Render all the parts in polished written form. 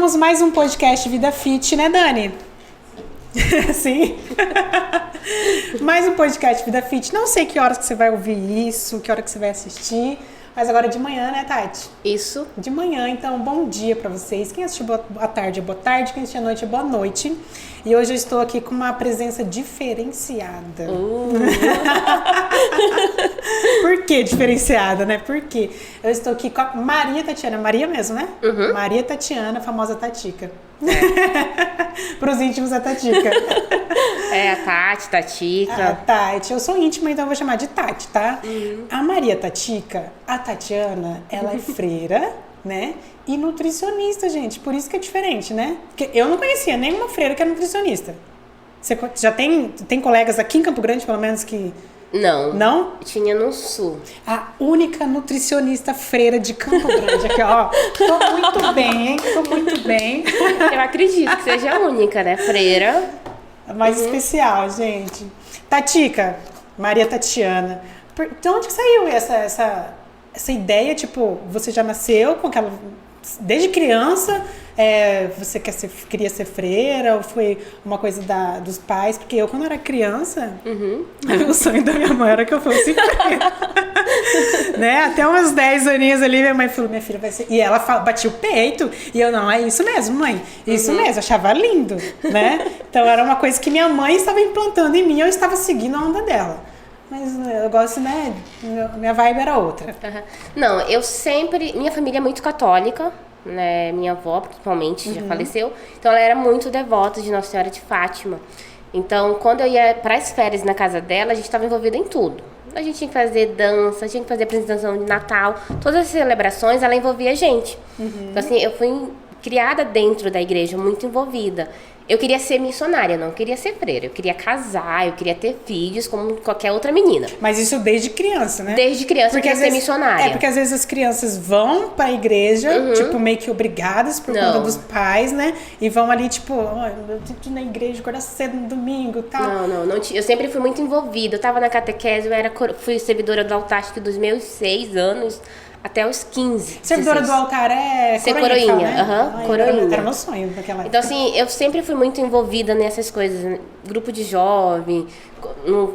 Começamos mais um podcast Vida Fit, né, Dani? Sim. Mais um podcast Vida Fit. Não sei que horas que você vai ouvir isso, que hora que você vai assistir, mas agora é de manhã, né, Tati? Isso. De manhã, então bom dia pra vocês. Quem assistiu boa tarde é boa tarde, quem assistiu à noite é boa noite. E hoje eu estou aqui com uma presença diferenciada. Por que diferenciada, né? Porque eu estou aqui com a Maria Tatiana, Maria mesmo, né? Uhum. Maria Tatiana, famosa Tatica. Para os íntimos, a Tatica. É, a Tati, Tatica. A Tati, eu sou íntima, então eu vou chamar de Tati, tá? A Maria Tatica, a Tatiana, ela é freira, né? E nutricionista, gente. Por isso que é diferente, né? Porque eu não conhecia nenhuma freira que é nutricionista. Você já tem colegas aqui em Campo Grande, pelo menos, que... Não. Não? Tinha no sul. A única nutricionista freira de Campo Grande aqui, ó. Tô muito bem, hein? Tô muito bem. Eu acredito que seja a única, né? Freira. A mais especial, gente. Tatica, Maria Tatiana. De onde que saiu essa ideia? Tipo, você já nasceu com aquela... Desde criança, você queria ser freira? Ou foi uma coisa dos pais? Porque eu, quando era criança, o sonho da minha mãe era que eu fosse freira. Né? Até uns 10 aninhos ali, minha mãe falou, minha filha vai ser... E ela batia o peito. E eu, não, é isso mesmo, mãe. Isso mesmo, achava lindo, né? Então, era uma coisa que minha mãe estava implantando em mim. Eu estava seguindo a onda dela. Mas eu gosto, né? Minha vibe era outra. Não, eu sempre... Minha família é muito católica, né? Minha avó, principalmente, já faleceu. Então, ela era muito devota de Nossa Senhora de Fátima. Então, quando eu ia para as férias na casa dela, a gente estava envolvida em tudo. A gente tinha que fazer dança, tinha que fazer apresentação de Natal. Todas as celebrações, ela envolvia a gente. Então, assim, eu fui criada dentro da igreja, muito envolvida. Eu queria ser missionária, não queria ser freira. Eu queria casar, eu queria ter filhos como qualquer outra menina. Mas isso desde criança, né? Desde criança eu queria ser missionária. Porque às vezes as crianças vão pra igreja, tipo, meio que obrigadas por conta dos pais, né? E vão ali, tipo, eu tenho que ir na igreja, acordar cedo no domingo e tal. Não. Eu sempre fui muito envolvida. Eu tava na catequese, fui servidora do altar, acho que dos meus 6 anos até os 15. Servidora do altar é ser coroinha, né? Coroinha. Era meu sonho naquela época. Então, assim, eu sempre fui muito envolvida nessas coisas, né? Grupo de jovem,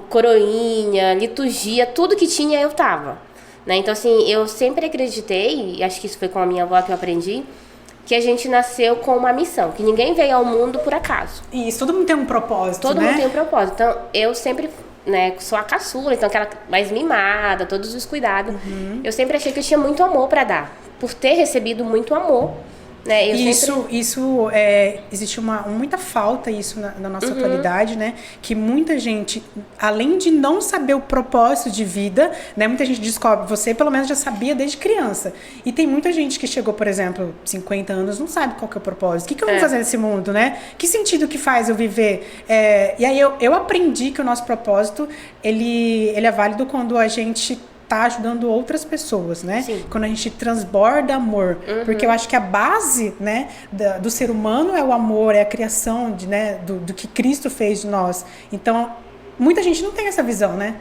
coroinha, liturgia, tudo que tinha eu tava, né? Então, assim, eu sempre acreditei, e acho que isso foi com a minha avó que eu aprendi, que a gente nasceu com uma missão, que ninguém veio ao mundo por acaso. Isso, todo mundo tem um propósito, Todo mundo tem um propósito. Então, eu sempre... né, sou a caçula, então aquela mais mimada, todos os cuidados. Eu sempre achei que eu tinha muito amor para dar, por ter recebido muito amor, né? Existe muita falta isso na nossa atualidade, né? Que muita gente, além de não saber o propósito de vida, né? Muita gente descobre, você pelo menos já sabia desde criança. E tem muita gente que chegou, por exemplo, 50 anos, não sabe qual que é o propósito. O que eu vou fazer nesse mundo, né? Que sentido que faz eu viver? E aí eu aprendi que o nosso propósito, ele é válido quando a gente tá ajudando outras pessoas, né? Sim. Quando a gente transborda amor. Porque eu acho que a base, né, do ser humano é o amor, é a criação do que Cristo fez de nós. Então, muita gente não tem essa visão, né?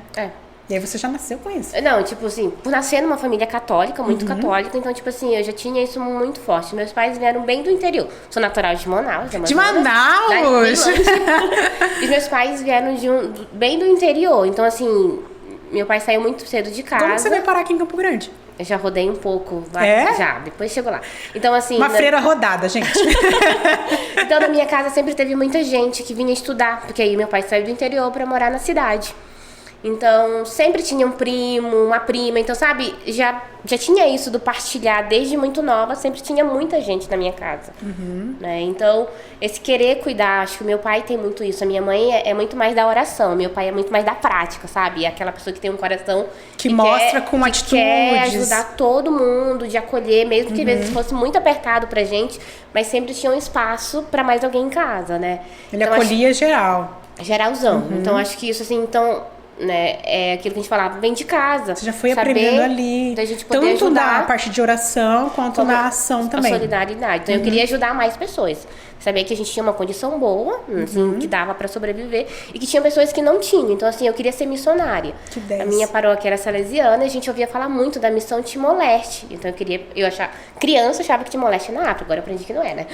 E aí você já nasceu com isso. Não, tipo assim, por nascer numa família católica, muito católica, então, tipo assim, eu já tinha isso muito forte. Meus pais vieram bem do interior. Sou natural de Manaus. De Manaus? E meus pais vieram bem do interior. Então, assim, meu pai saiu muito cedo de casa. Como você veio parar aqui em Campo Grande? Eu já rodei um pouco, já, depois chegou lá. Então, assim... Uma freira rodada, gente. Então, na minha casa sempre teve muita gente que vinha estudar, porque aí meu pai saiu do interior pra morar na cidade. Então, sempre tinha um primo, uma prima. Então, sabe, já tinha isso do partilhar desde muito nova. Sempre tinha muita gente na minha casa. Né? Então, esse querer cuidar, acho que o meu pai tem muito isso. A minha mãe é muito mais da oração. Meu pai é muito mais da prática, sabe? É aquela pessoa que tem um coração... Que mostra com atitudes. Que quer ajudar todo mundo, de acolher. Mesmo que às vezes fosse muito apertado pra gente. Mas sempre tinha um espaço pra mais alguém em casa, né? Ele acolhia geral. Geralzão. Então, acho que isso, assim... Então, né, é aquilo que a gente falava, vem de casa. Você já foi aprendendo ali, da gente poder tanto ajudar, na parte de oração, quanto na ação também. A solidariedade. Então eu queria ajudar mais pessoas. Saber que a gente tinha uma condição boa, assim, que dava para sobreviver, e que tinha pessoas que não tinham. Então, assim, eu queria ser missionária. Que 10. A minha paróquia era salesiana, e a gente ouvia falar muito da missão Timor-Leste. Então, criança achava que Timor-Leste era na África, agora eu aprendi que não é, né?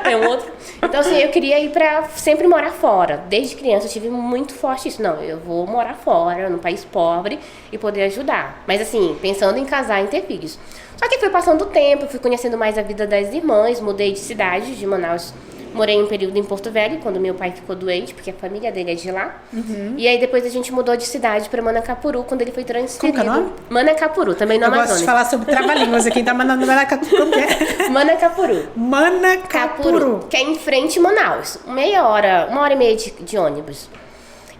É um outro. Então, assim, eu queria ir pra sempre morar fora. Desde criança eu tive muito forte isso. Não, eu vou morar fora, num país pobre, e poder ajudar. Mas, assim, pensando em casar e ter filhos. Só que foi passando o tempo, eu fui conhecendo mais a vida das irmãs, mudei de cidade, de Manaus. Morei um período em Porto Velho, quando meu pai ficou doente, porque a família dele é de lá. E aí depois a gente mudou de cidade para Manacapuru, quando ele foi transferido. Como que é o nome? Manacapuru, também no Amazonas. Eu gosto de falar sobre trava-línguas aqui, tá mandando Manacapuru. Manacapuru. Manacapuru. Que é em frente a Manaus. Uma hora e meia de ônibus.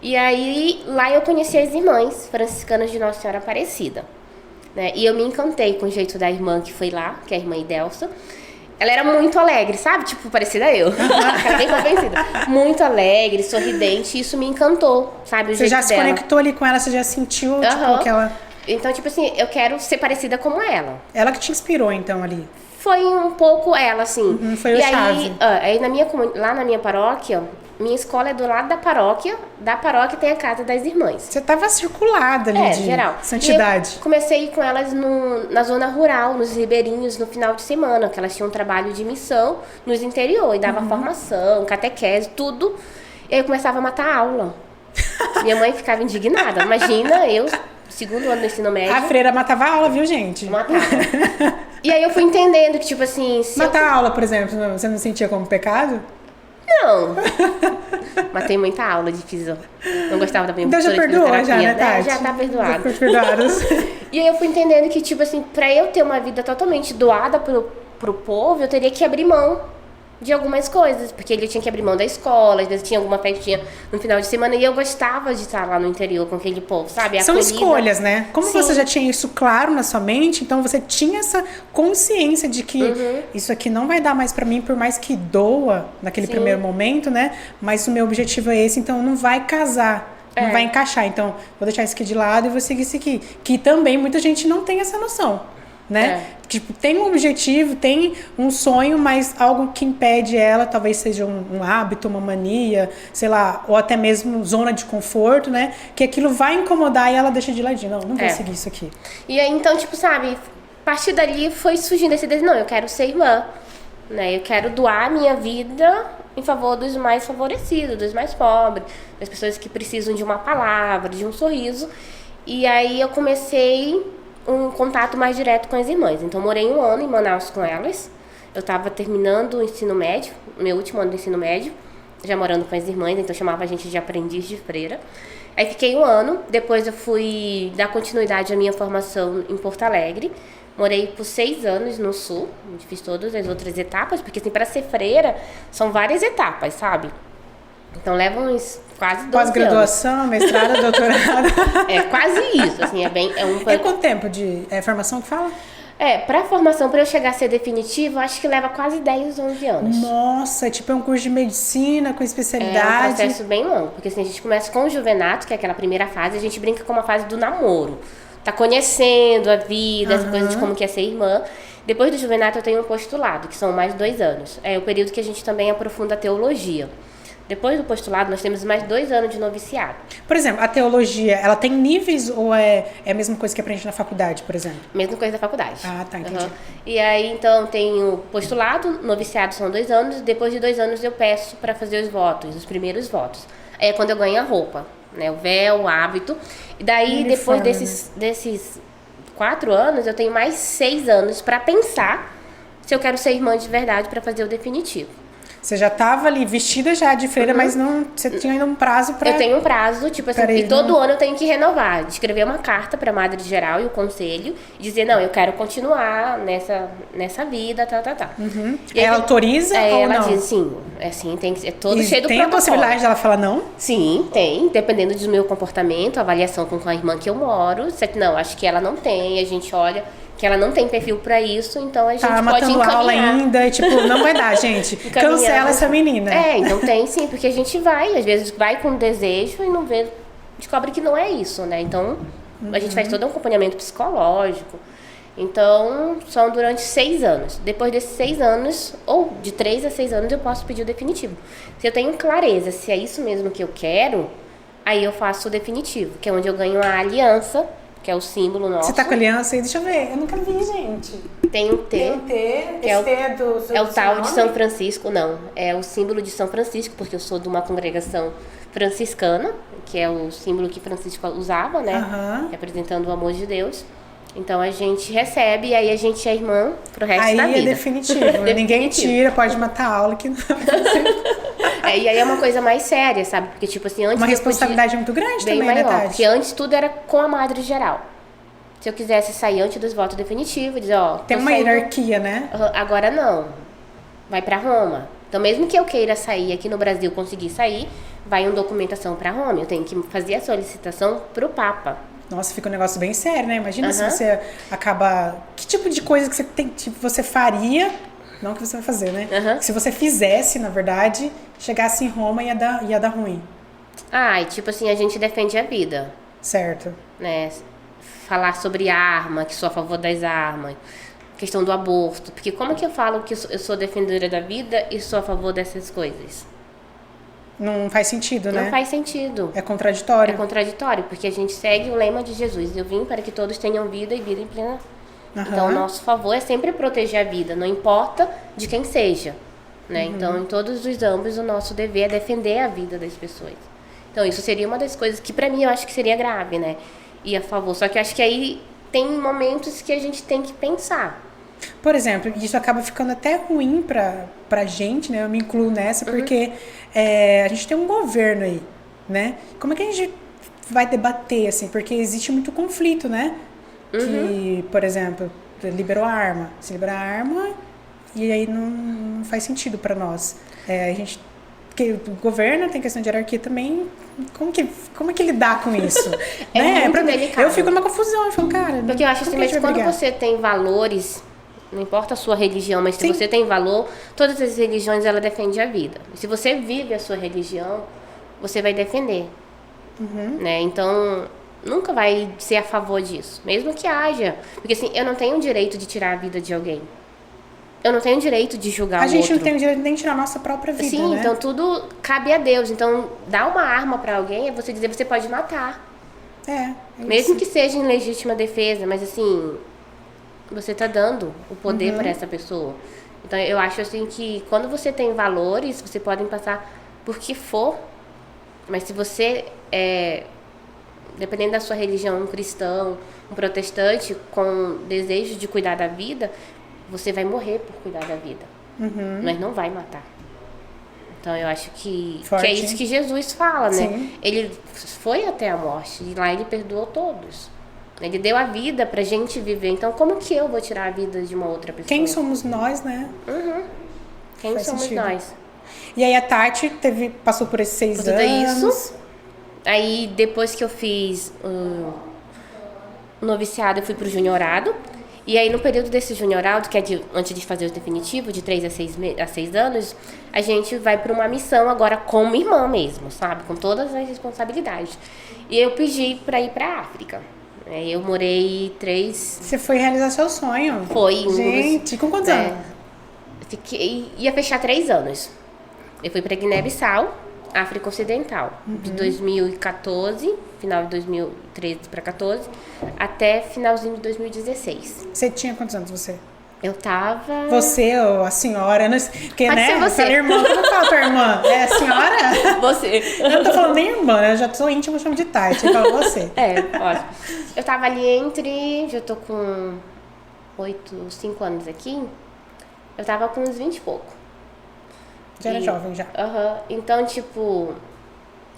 E aí, lá eu conheci as irmãs franciscanas de Nossa Senhora Aparecida. Né? E eu me encantei com o jeito da irmã que foi lá, que é a irmã Idelsa. Ela era muito alegre, sabe? Tipo, parecida a eu. Ela bem convencida. Muito alegre, sorridente. E isso me encantou, sabe? O você jeito já se dela. conectou ali com ela, você já sentiu, tipo, que ela... Então, tipo assim, eu quero ser parecida como ela. Ela que te inspirou, então, ali. Foi um pouco ela, assim. Foi o chave. Aí lá na minha paróquia, minha escola é do lado da paróquia tem a casa das irmãs. Você tava circulada ali de geral. santidade. E eu comecei a ir com elas na zona rural, nos ribeirinhos, no final de semana, que elas tinham um trabalho de missão nos interior, e dava formação, catequese, tudo. E aí eu começava a matar aula. Minha mãe ficava indignada. Imagina, eu, segundo ano do ensino médio... A freira matava a aula, viu, gente? Matava. E aí eu fui entendendo que, tipo assim... Matar a aula, por exemplo, você não sentia como pecado? Não. Matei muita aula de física. Não gostava da minha então já perdoa, já, né, Tati? Já tá perdoado. Já perdoados. E aí eu fui entendendo que, tipo assim, pra eu ter uma vida totalmente doada pro povo, eu teria que abrir mão de algumas coisas. Porque ele tinha que abrir mão da escola, às vezes tinha alguma festinha no final de semana, e eu gostava de estar lá no interior com aquele povo, sabe? São escolhas, né? Como Sim. você já tinha isso claro na sua mente, então você tinha essa consciência de que isso aqui não vai dar mais pra mim, por mais que doa naquele primeiro momento, né? Mas o meu objetivo é esse, então não vai casar. Não vai encaixar. Então, vou deixar isso aqui de lado e vou seguir isso aqui. Que também muita gente não tem essa noção, né? Tipo, tem um objetivo, tem um sonho, mas algo que impede ela, talvez seja um hábito, uma mania, sei lá, ou até mesmo zona de conforto, né? Que aquilo vai incomodar e ela deixa de ladinho. Não vou seguir isso aqui. E aí, então, tipo, sabe, a partir dali foi surgindo esse desejo, não, eu quero ser irmã, né? Eu quero doar a minha vida em favor dos mais favorecidos, dos mais pobres, das pessoas que precisam de uma palavra, de um sorriso. E aí eu comecei um contato mais direto com as irmãs. Então, morei 1 ano em Manaus com elas. Eu estava terminando o ensino médio, meu último ano do ensino médio, já morando com as irmãs, então chamava a gente de aprendiz de freira. Aí fiquei 1 ano, depois eu fui dar continuidade à minha formação em Porto Alegre. Morei por 6 anos no Sul, onde fiz todas as outras etapas, porque assim, para ser freira, são várias etapas, sabe? Então leva uns quase 12 anos. Pós-graduação, mestrado, doutorado. É quase isso, assim, E quanto tempo de formação que fala? Pra formação, pra eu chegar a ser definitivo, acho que leva quase 10, 11 anos. Nossa, tipo, é um curso de medicina com especialidade. É um processo bem longo, porque assim, a gente começa com o juvenato, que é aquela primeira fase, a gente brinca com uma fase do namoro. Tá conhecendo a vida, essa coisa de como que é ser irmã. Depois do juvenato eu tenho um postulado, que são mais 2 anos. É o período que a gente também aprofunda a teologia. Depois do postulado, nós temos mais 2 anos de noviciado. Por exemplo, a teologia, ela tem níveis ou é a mesma coisa que aprende na faculdade, por exemplo? Mesma coisa da faculdade. Ah, tá, entendi. E aí, então, tem o postulado, noviciado são 2 anos, depois de 2 anos eu peço para fazer os votos, os primeiros votos. Aí é quando eu ganho a roupa, né, o véu, o hábito. E daí, depois desses 4 anos, eu tenho mais 6 anos para pensar se eu quero ser irmã de verdade para fazer o definitivo. Você já estava ali vestida já de freira, mas não, você tinha ainda um prazo para... Eu tenho um prazo, tipo assim, e todo ano eu tenho que renovar, escrever uma carta para a Madre Geral e o Conselho, e dizer, não, eu quero continuar nessa vida, tá. E ela autoriza ou ela não? diz, sim, assim, tem que ser todo cheio do tem protocolo. a possibilidade dela falar não? Sim, tem, dependendo do meu comportamento, avaliação com a irmã que eu moro, não, acho que ela não tem, a gente olha... que ela não tem perfil pra isso, então a gente pode matando encaminhar. Aula ainda, e, tipo, não vai dar, gente. Cancela essa menina. Então tem sim, porque a gente vai, às vezes vai com desejo e não vê descobre que não é isso, né? Então, a gente faz todo um acompanhamento psicológico. Então, são durante 6 anos. Depois desses 6 anos, ou de 3 a 6 anos, eu posso pedir o definitivo. Se eu tenho clareza se é isso mesmo que eu quero, aí eu faço o definitivo, que é onde eu ganho a aliança, que é o símbolo nosso. Você tá com a aliança aí? Deixa eu ver. Eu nunca vi, gente. Tem um T. Tem um T. Que Esse T é do é o tal nome? de São Francisco, não. É o símbolo de São Francisco, porque eu sou de uma congregação franciscana, que é o símbolo que Francisco usava, né? Representando o amor de Deus. Então a gente recebe e aí a gente é irmã pro resto aí da vida. Aí é definitivo. Ninguém tira, pode matar a aula que não. E aí é uma coisa mais séria, sabe? Porque, tipo assim, antes. Uma responsabilidade muito grande bem também, maior, né, Tati? Porque antes tudo era com a madre geral. Se eu quisesse sair antes dos votos definitivos, dizer, ó. Tem uma hierarquia, né? Agora não. Vai pra Roma. Então, mesmo que eu queira sair aqui no Brasil, conseguir sair, vai uma documentação pra Roma. Eu tenho que fazer a solicitação pro Papa. Nossa, fica um negócio bem sério, né? Imagina se você acaba... Que tipo de coisa que você tem, tipo, você faria... Não que você vai fazer, né? Se você fizesse, na verdade, chegasse em Roma, ia dar ruim. E tipo assim, a gente defende a vida. Certo. Né? Falar sobre arma, que sou a favor das armas. Questão do aborto. Porque como que eu falo que eu sou defendedora da vida e sou a favor dessas coisas? Não faz sentido, né? Não faz sentido. É contraditório. É contraditório, porque a gente segue o lema de Jesus. Eu vim para que todos tenham vida e vida em plena. Então, o nosso favor é sempre proteger a vida, não importa de quem seja. Né? Então, em todos os âmbitos, o nosso dever é defender a vida das pessoas. Então, isso seria uma das coisas que, pra mim, eu acho que seria grave, né? E a favor. Só que eu acho que aí tem momentos que a gente tem que pensar. Por exemplo, isso acaba ficando até ruim pra gente, né? Eu me incluo nessa, porque a gente tem um governo aí, né? Como é que a gente vai debater, assim? Porque existe muito conflito, né? Que, por exemplo, liberou a arma. Se liberar a arma, e aí não faz sentido pra nós. A gente... Porque o governo tem questão de hierarquia também. Como é que lidar com isso? Né? Muito delicado. Eu fico numa confusão. Eu falo, cara... Porque eu acho assim, mas quando você tem valores... Não importa a sua religião, mas se você tem valor, todas as religiões, ela defende a vida. Se você vive a sua religião, você vai defender. Né? Então, nunca vai ser a favor disso. Mesmo que haja. Porque assim, eu não tenho o direito de tirar a vida de alguém. Eu não tenho o direito de julgar o outro. A gente não tem o direito nem de tirar a nossa própria vida, Sim, né? então tudo cabe a Deus. Então, dar uma arma pra alguém é você dizer, você pode matar. Mesmo que seja em legítima defesa, mas assim... Você tá dando o poder para essa pessoa. Então, eu acho assim que quando você tem valores, você pode passar por que for. Mas se você dependendo da sua religião, um cristão, um protestante, com desejo de cuidar da vida, você vai morrer por cuidar da vida. Mas não vai matar. Então, eu acho que é isso que Jesus fala, né? Sim. Ele foi até a morte e lá ele perdoou todos. Ele deu a vida pra gente viver. Então, como que eu vou tirar a vida de uma outra pessoa? Quem somos nós, né? Quem Faz somos sentido. nós? E aí a Tati passou por esses 6 anos. Isso. Aí, depois que eu fiz o noviciado, eu fui pro juniorado. E aí, no período desse juniorado, que é antes de fazer o definitivo, de 3 a 6 anos, a gente vai pra uma missão agora como irmã mesmo, sabe? Com todas as responsabilidades. E eu pedi pra ir pra África. Eu morei 3... Você foi realizar seu sonho. Foi. Gente, com quantos anos? Ia fechar 3 anos. Eu fui pra Guiné-Bissau, África Ocidental. De 2014, final de 2013 pra 14, até finalzinho de 2016. Você tinha quantos anos, você? Eu tava... Você ou a senhora? Não sei, porque, Pode né? ser você. Fala irmã, como fala tua irmã? É a senhora? Você. Eu não tô falando nem irmã, né? Eu já sou íntima, eu chamo de Tati. Eu falo você. Ótimo. Eu tava ali entre... Já tô com 5 anos aqui. Eu tava com uns 20 e pouco. Já era jovem, já. Então, tipo...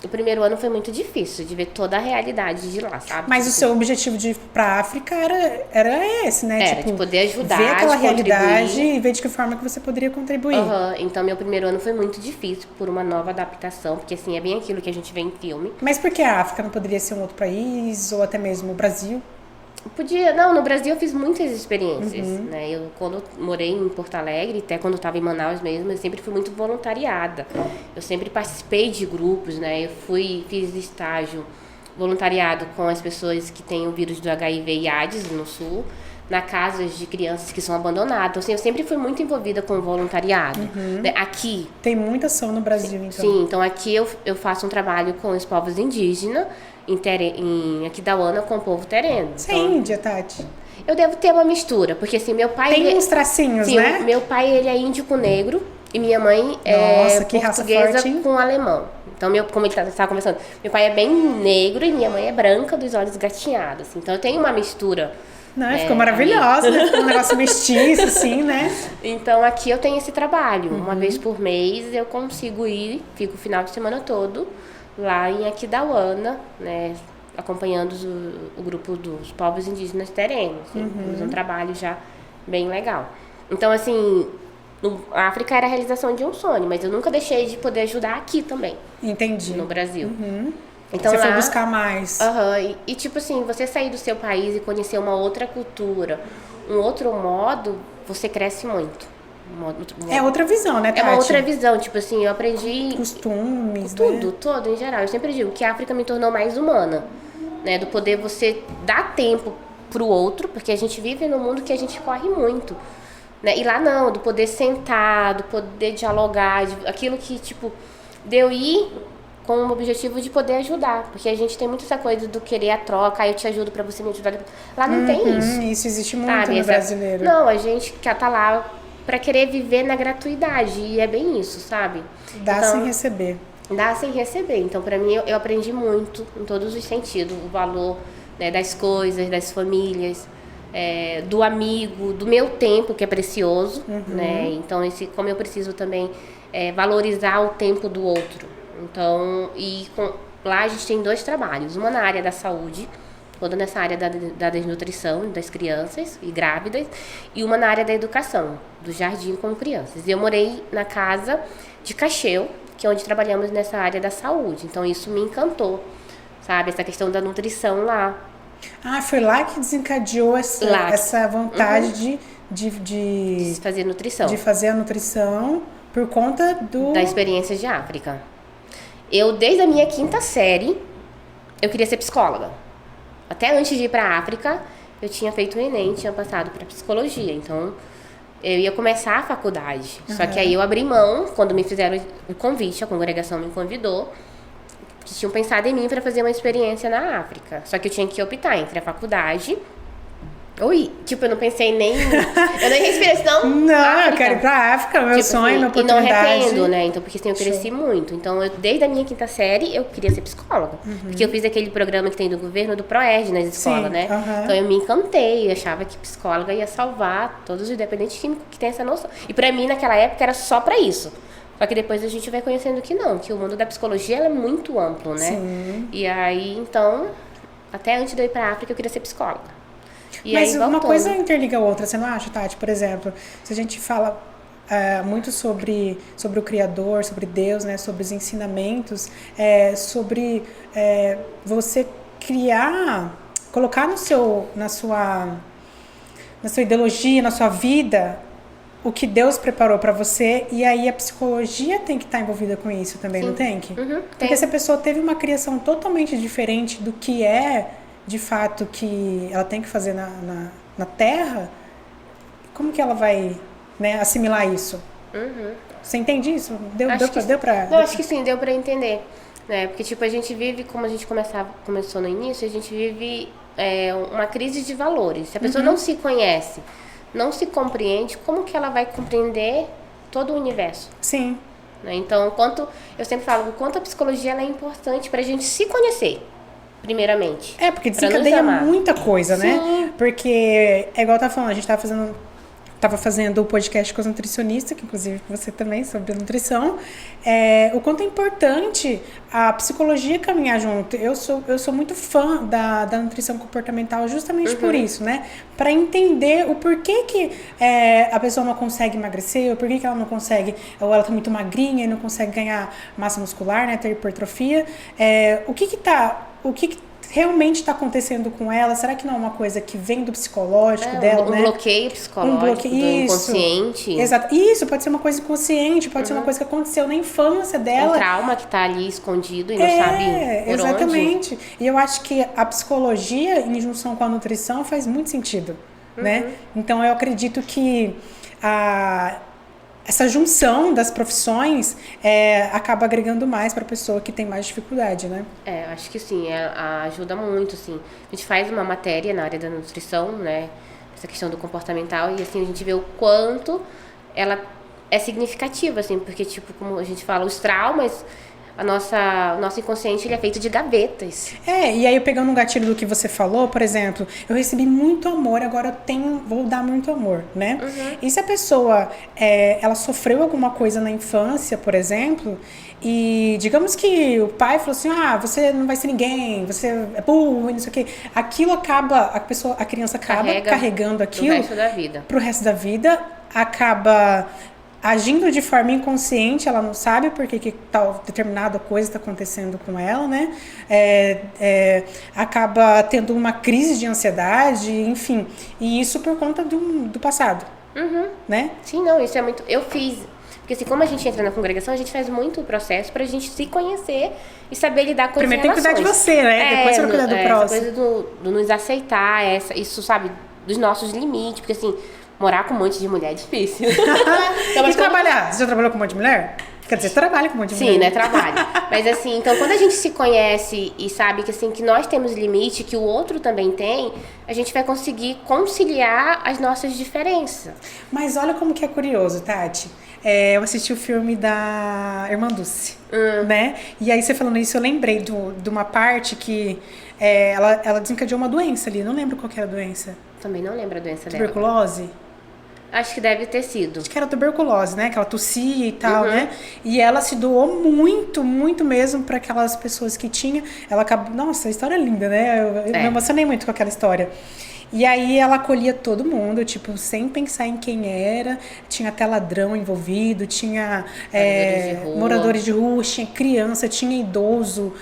O primeiro ano foi muito difícil de ver toda a realidade de lá, sabe? Mas o seu objetivo de ir pra África era esse, né? Era, de poder ajudar, ver aquela de realidade contribuir. e ver de que forma que você poderia contribuir. Então, meu primeiro ano foi muito difícil por uma nova adaptação, porque assim, é bem aquilo que a gente vê em filme. Mas por que a África não poderia ser um outro país, ou até mesmo o Brasil? No Brasil eu fiz muitas experiências, né? Eu, quando morei em Porto Alegre, até quando eu estava em Manaus mesmo, eu sempre fui muito voluntariada. Eu sempre participei de grupos, né? Fiz estágio voluntariado com as pessoas que têm o vírus do HIV e AIDS no Sul, na casas de crianças que são abandonadas. Então, assim, eu sempre fui muito envolvida com o voluntariado. Né? Aqui... Tem muita ação no Brasil, então. Sim, então aqui eu faço um trabalho com os povos indígenas, em Aquidauana, com o povo tereno. Você é índia, Tati? Eu devo ter uma mistura, porque assim, meu pai... Tem uns tracinhos, sim, né? Meu pai, ele é índio com negro e minha mãe Nossa, que raça portuguesa forte, hein? com alemão. Então, como ele estava conversando, meu pai é bem negro e minha mãe é branca, dos olhos gatinhados. Assim. Então, eu tenho uma mistura. Não, ficou maravilhosa, né? Ficou um negócio mestiço, assim, né? Então, aqui eu tenho esse trabalho. Uma vez por mês eu consigo ir, fico o final de semana todo lá em Aquidauana, né? Acompanhando o grupo dos povos indígenas terenos. Assim, um trabalho já bem legal. Então, assim, a África era a realização de um sonho, mas eu nunca deixei de poder ajudar aqui também. Entendi. No Brasil. Então, você lá, foi buscar mais. E tipo assim, você sair do seu país e conhecer uma outra cultura, um outro modo, você cresce muito. É outra visão, né, Tati? É uma outra visão, tipo assim, eu aprendi... Costumes, tudo, né? todo em geral. Eu sempre digo que a África me tornou mais humana, né? Do poder você dar tempo pro outro, porque a gente vive num mundo que a gente corre muito, né? E lá não, do poder sentar, do poder dialogar, aquilo que, tipo, de eu ir com o objetivo de poder ajudar, porque a gente tem muito essa coisa do querer a troca, eu te ajudo pra você me ajudar. Lá não tem isso. Isso existe muito sabe? no brasileiro. Não, a gente quer tá lá pra querer viver na gratuidade, e é bem isso, sabe? Dá então, sem receber. Dá sem receber. Então, pra mim, eu aprendi muito, em todos os sentidos, o valor, né, das coisas, das famílias, do amigo, do meu tempo, que é precioso, né? Então, como eu preciso também valorizar o tempo do outro. Então, lá a gente tem 2 trabalhos, uma na área da saúde, toda nessa área da desnutrição das crianças e grávidas, e uma na área da educação, do jardim com crianças. E eu morei na casa de Cacheu, que é onde trabalhamos nessa área da saúde. Então, isso me encantou, sabe? Essa questão da nutrição lá. Ah, foi lá que desencadeou essa vontade de fazer nutrição. De fazer a nutrição por conta da experiência de África. Eu, desde a minha 5ª série, eu queria ser psicóloga. Até antes de ir para a África, eu tinha feito o Enem, tinha passado para psicologia. Então, eu ia começar a faculdade. Só que aí eu abri mão, quando me fizeram o convite, a congregação me convidou, que tinham pensado em mim para fazer uma experiência na África. Só que eu tinha que optar entre a faculdade... eu não pensei nem... eu nem respirei, senão... Não, África. eu quero ir pra África, meu sonho, minha oportunidade. E não arrependo, né? Então, porque assim, eu cresci muito. Então, desde a minha 5ª série, eu queria ser psicóloga. Porque eu fiz aquele programa que tem do governo, do ProERD nas escolas, né? Então, eu me encantei. Eu achava que psicóloga ia salvar todos os dependentes químicos que tem essa noção. E pra mim, naquela época, era só pra isso. Só que depois a gente vai conhecendo que não. Que o mundo da psicologia, ela é muito amplo, né? Sim. E aí, então... Até antes de eu ir pra África, eu queria ser psicóloga. E mas aí, uma coisa interliga a outra, você não acha, Tati? Por exemplo, se a gente fala muito sobre o Criador, sobre Deus, né, sobre os ensinamentos, sobre você colocar na sua ideologia, na sua vida, o que Deus preparou para você, e aí a psicologia tem que estar envolvida com isso também, Sim. Não tem que? Porque tem. se a pessoa teve uma criação totalmente diferente do que de fato, que ela tem que fazer na Terra, como que ela vai, né, assimilar isso? Você entende isso? Deu pra... Não, acho que sim, deu pra entender. Né? Porque, tipo, a gente vive, como a gente começou no início, a gente vive uma crise de valores. Se a pessoa não se conhece, não se compreende, como que ela vai compreender todo o universo? Sim. Né? Então, eu sempre falo, o quanto a psicologia ela é importante pra gente se conhecer. Primeiramente. Porque desencadeia muita coisa, né? Sim. Porque, é igual eu tava falando, a gente tava fazendo o podcast com os nutricionistas, que inclusive você também, sobre nutrição, o quanto é importante a psicologia caminhar junto. Eu sou muito fã da nutrição comportamental justamente por isso, né? Para entender o porquê que a pessoa não consegue emagrecer, o porquê que ela não consegue, ou ela tá muito magrinha e não consegue ganhar massa muscular, né? Ter hipertrofia. O que realmente está acontecendo com ela? Será que não é uma coisa que vem do psicológico dela, né? Um bloqueio psicológico, do inconsciente. Exato. Isso, pode ser uma coisa inconsciente, pode ser uma coisa que aconteceu na infância dela. Um trauma que está ali escondido e não sabe por exatamente. onde. E eu acho que a psicologia, em junção com a nutrição, faz muito sentido, né? Então, eu acredito que essa junção das profissões acaba agregando mais para a pessoa que tem mais dificuldade, né? Acho que sim, ajuda muito, assim. A gente faz uma matéria na área da nutrição, né? Essa questão do comportamental, e assim, a gente vê o quanto ela é significativa, assim, porque, tipo, como a gente fala, os traumas, o nosso inconsciente, ele é feito de gavetas. E aí, pegando um gatilho do que você falou, por exemplo, eu recebi muito amor, agora vou dar muito amor, né? E se a pessoa, ela sofreu alguma coisa na infância, por exemplo, e digamos que o pai falou assim, você não vai ser ninguém, você é burro, e não sei o quê. Aquilo acaba, a criança acaba carregando aquilo pro resto da vida, acaba agindo de forma inconsciente, ela não sabe porque que tal determinada coisa está acontecendo com ela, né? Acaba tendo uma crise de ansiedade, enfim. E isso por conta do passado, né? Sim, não, isso é muito... Eu fiz... Porque assim, como a gente entra na congregação, a gente faz muito processo pra gente se conhecer e saber lidar com as relações. Primeiro tem que cuidar de você, né? Depois você vai cuidar do próximo. Essa coisa do nos aceitar, isso, sabe, dos nossos limites, porque assim... Morar com um monte de mulher é difícil. Então, e trabalhar? Você já trabalhou com um monte de mulher? Quer dizer, trabalha com um monte de mulher. Sim, né? Trabalho. Mas assim, então quando a gente se conhece e sabe que assim, que nós temos limite, que o outro também tem, a gente vai conseguir conciliar as nossas diferenças. Mas olha como que é curioso, Tati. Eu assisti o filme da Irmã Dulce, né? E aí você falando isso, eu lembrei de uma parte que ela desencadeou uma doença ali. Não lembro qual que era a doença. Também não lembro a doença dela. Tuberculose? Acho que deve ter sido. Acho que era tuberculose, né? Que ela tossia e tal, né? E ela se doou muito, muito mesmo para aquelas pessoas que tinha. Ela acabou... Nossa, a história é linda, né? Eu me emocionei muito com aquela história. E aí ela acolhia todo mundo, tipo, sem pensar em quem era. Tinha até ladrão envolvido, tinha moradores de rua, tinha criança, tinha idoso,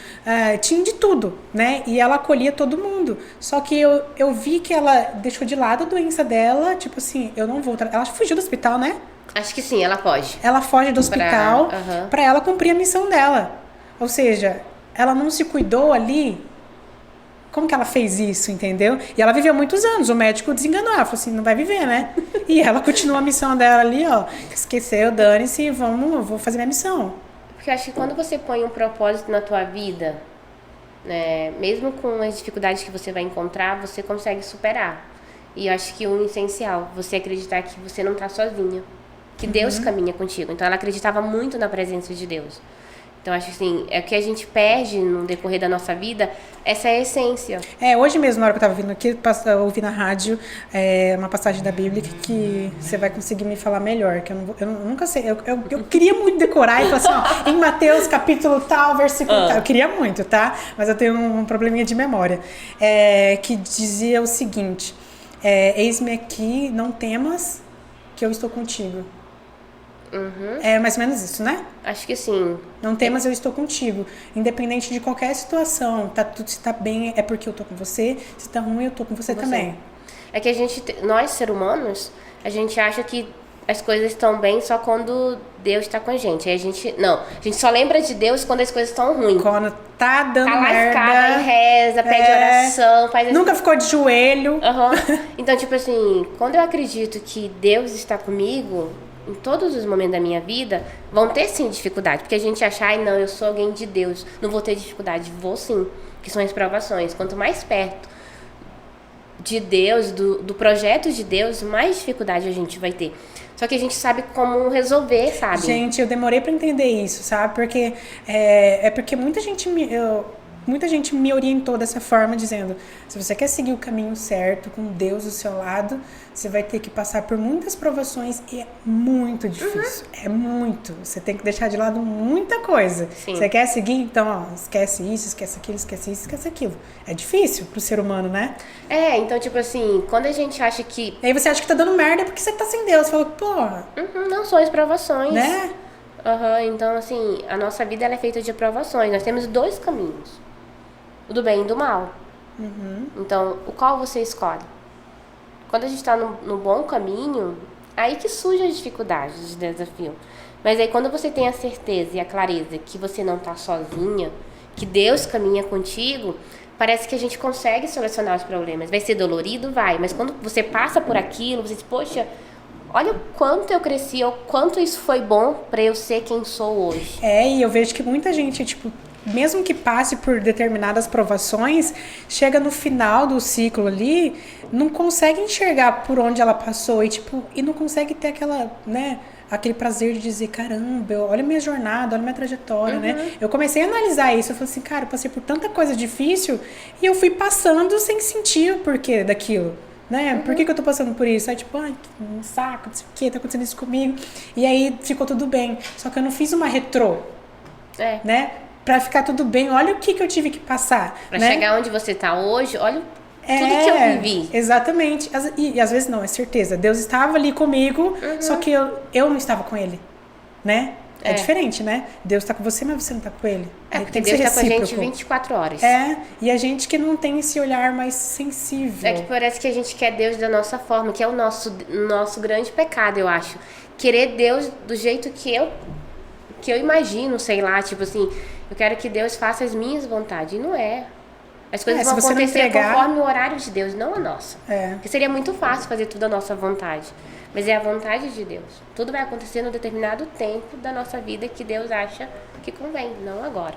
tinha de tudo, né? E ela acolhia todo mundo. Só que eu vi que ela deixou de lado a doença dela, tipo assim, eu não vou... Ela fugiu do hospital, né? Acho que sim, ela foge. Ela foge do hospital pra ela cumprir a missão dela. Ou seja, ela não se cuidou ali. Como que ela fez isso, entendeu? E ela viveu muitos anos, o médico desenganou, ela falou assim, não vai viver, né? E ela continua a missão dela ali, ó, esqueceu, dane-se, eu vou fazer minha missão. Porque eu acho que quando você põe um propósito na tua vida, né, mesmo com as dificuldades que você vai encontrar, você consegue superar. E eu acho que o essencial, você acreditar que você não tá sozinha, que Deus caminha contigo. Então ela acreditava muito na presença de Deus. Então, acho que assim, é o que a gente perde no decorrer da nossa vida, essa é a essência. Hoje mesmo, na hora que eu tava vindo aqui, eu ouvi na rádio uma passagem da Bíblia que você vai conseguir me falar melhor, que eu nunca sei. Eu queria muito decorar e falar assim, ó, em Mateus capítulo tal, versículo tal. Eu queria muito, tá? Mas eu tenho um probleminha de memória. Que dizia o seguinte, eis-me aqui, não temas, que eu estou contigo. É mais ou menos isso, né? Acho que sim. Não temas, eu estou contigo. Independente de qualquer situação, se tá bem, é porque eu tô com você. Se tá ruim, eu tô com você também. É que nós, seres humanos, a gente acha que as coisas estão bem só quando Deus está com a gente. Aí a gente só lembra de Deus quando as coisas estão ruins. Quando tá dando merda. Tá lascada e reza, pede oração, faz assim. Nunca ficou de joelho. Então, tipo assim, quando eu acredito que Deus está comigo... Em todos os momentos da minha vida, vão ter sim dificuldade. Porque a gente acha, não, eu sou alguém de Deus, não vou ter dificuldade. Vou sim, que são as provações. Quanto mais perto de Deus, do projeto de Deus, mais dificuldade a gente vai ter. Só que a gente sabe como resolver, sabe? Gente, eu demorei pra entender isso, sabe? Porque porque muita gente me orientou dessa forma, dizendo, se você quer seguir o caminho certo, com Deus do seu lado, você vai ter que passar por muitas provações e é muito difícil. É muito. Você tem que deixar de lado muita coisa. Sim. Você quer seguir? Então, esquece isso, esquece aquilo, esquece isso, esquece aquilo. É difícil pro ser humano, né? Então, tipo assim, quando a gente acha que... E aí você acha que tá dando merda porque você tá sem Deus. Você fala, porra... não, são as provações. Né? Então, assim, a nossa vida ela é feita de provações. Nós temos 2 caminhos. do bem e do mal. Então, o qual você escolhe? Quando a gente está no bom caminho, aí que surgem as dificuldades, de desafio. Mas aí quando você tem a certeza e a clareza que você não está sozinha, que Deus caminha contigo, parece que a gente consegue solucionar os problemas. Vai ser dolorido? Vai. Mas quando você passa por aquilo, você diz, poxa, olha o quanto eu cresci, o quanto isso foi bom para eu ser quem sou hoje. E eu vejo que muita gente, tipo, mesmo que passe por determinadas provações, chega no final do ciclo ali, não consegue enxergar por onde ela passou e não consegue ter aquela, né, aquele prazer de dizer, caramba, olha a minha jornada, olha a minha trajetória, né? Eu comecei a analisar isso, eu falei assim, cara, eu passei por tanta coisa difícil e eu fui passando sem sentir o porquê daquilo. Né? Por que eu tô passando por isso? Aí tipo, ai, um saco, não sei o que, tá acontecendo isso comigo. E aí ficou tudo bem. Só que eu não fiz uma retrô, né? Pra ficar tudo bem, olha o que eu tive que passar. Pra né? chegar onde você tá hoje, olha tudo que eu vivi. Exatamente. E às vezes não, é certeza. Deus estava ali comigo, só que eu não estava com ele, né? É diferente, né? Deus tá com você, mas você não tá com ele. Porque tem que Deus ser tá com a gente recíproco. 24 horas. E a gente que não tem esse olhar mais sensível. É que parece que a gente quer Deus da nossa forma, que é o nosso grande pecado, eu acho. Querer Deus do jeito que eu imagino, sei lá, tipo assim, eu quero que Deus faça as minhas vontades. E não é. As coisas vão acontecer conforme o horário de Deus, não a nossa. Porque seria muito fácil fazer tudo a nossa vontade. Mas é a vontade de Deus. Tudo vai acontecer num determinado tempo da nossa vida que Deus acha que convém, não agora.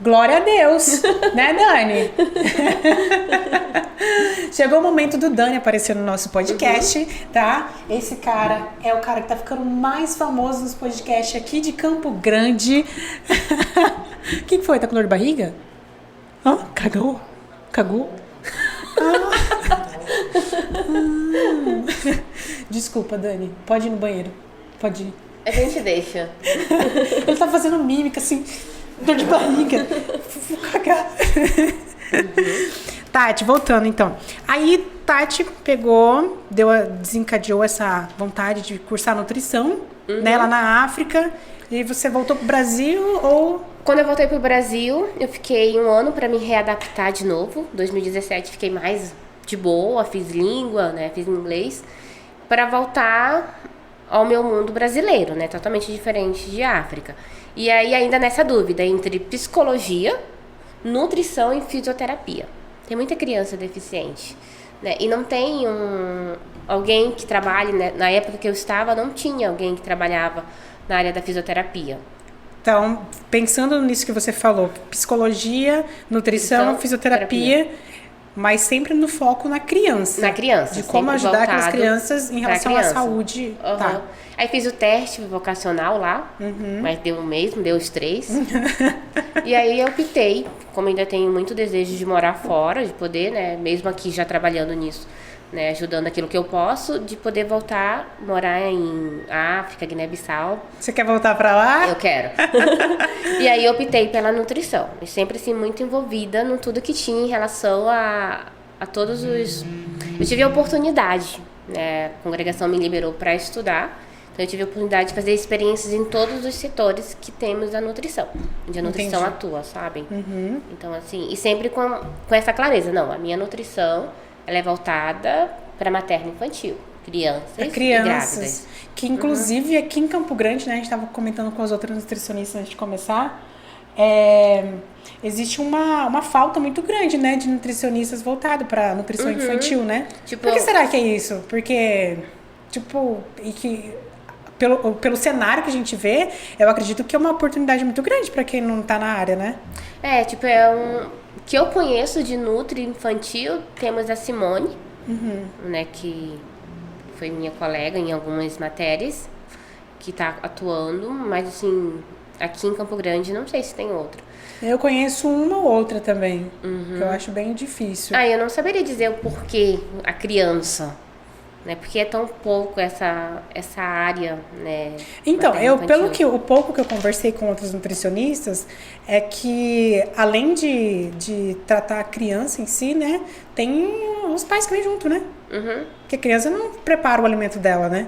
Glória a Deus, né, Dani? Chegou o momento do Dani aparecer no nosso podcast, tá? Esse cara é o cara que tá ficando mais famoso nos podcasts aqui de Campo Grande. O que foi? Tá com dor de barriga? Cagou? Desculpa, Dani. Pode ir no banheiro. Pode ir. A gente deixa. Ele tá fazendo mímica, assim, dor de barriga. Vou cagar. Tati, voltando então. Aí, Tati pegou, desencadeou essa vontade de cursar nutrição, né, lá na África. E você voltou pro Brasil ou... Quando eu voltei pro Brasil, eu fiquei um ano pra me readaptar de novo. 2017 fiquei mais de boa, fiz língua, né, fiz inglês, para voltar ao meu mundo brasileiro, né, totalmente diferente de África. E aí ainda nessa dúvida entre psicologia, nutrição e fisioterapia. Tem muita criança deficiente, né, e não tem alguém que trabalhe, né, na época que eu estava não tinha alguém que trabalhava na área da fisioterapia. Então, pensando nisso que você falou, psicologia, nutrição, fisioterapia, mas sempre no foco na criança. Na criança. De como ajudar aquelas crianças em relação à saúde. Tá. Aí fiz o teste vocacional lá, mas deu um mês, não deu os 3. E aí eu optei, como ainda tenho muito desejo de morar fora, de poder, né, mesmo aqui já trabalhando nisso, né, ajudando aquilo que eu posso, de poder voltar, morar em África, Guiné-Bissau. Você quer voltar pra lá? Eu quero. E aí eu optei pela nutrição. E sempre assim muito envolvida no tudo que tinha em relação a todos os... Eu tive a oportunidade, né, a congregação me liberou para estudar. Então eu tive a oportunidade de fazer experiências em todos os setores que temos da nutrição. Onde a nutrição atua, sabe? Então assim, e sempre com essa clareza. Não, a minha nutrição... Ela é voltada para materno infantil, crianças e grávidas. Que inclusive aqui em Campo Grande, né, a gente estava comentando com as outras nutricionistas antes de começar, existe uma falta muito grande, né, de nutricionistas voltados para nutrição infantil, né? Tipo, por que será que é isso? Porque, tipo, pelo cenário que a gente vê, eu acredito que é uma oportunidade muito grande para quem não está na área, né? Que eu conheço de nutri infantil, temos a Simone, né, que foi minha colega em algumas matérias, que está atuando, mas assim, aqui em Campo Grande não sei se tem outra. Eu conheço uma ou outra também, que eu acho bem difícil. Eu não saberia dizer o porquê a criança, né, porque é tão pouco essa área, né. Então, o pouco que eu conversei com outros nutricionistas é que além de tratar a criança em si, né, tem os pais que vêm junto, né? Porque a criança não prepara o alimento dela, né?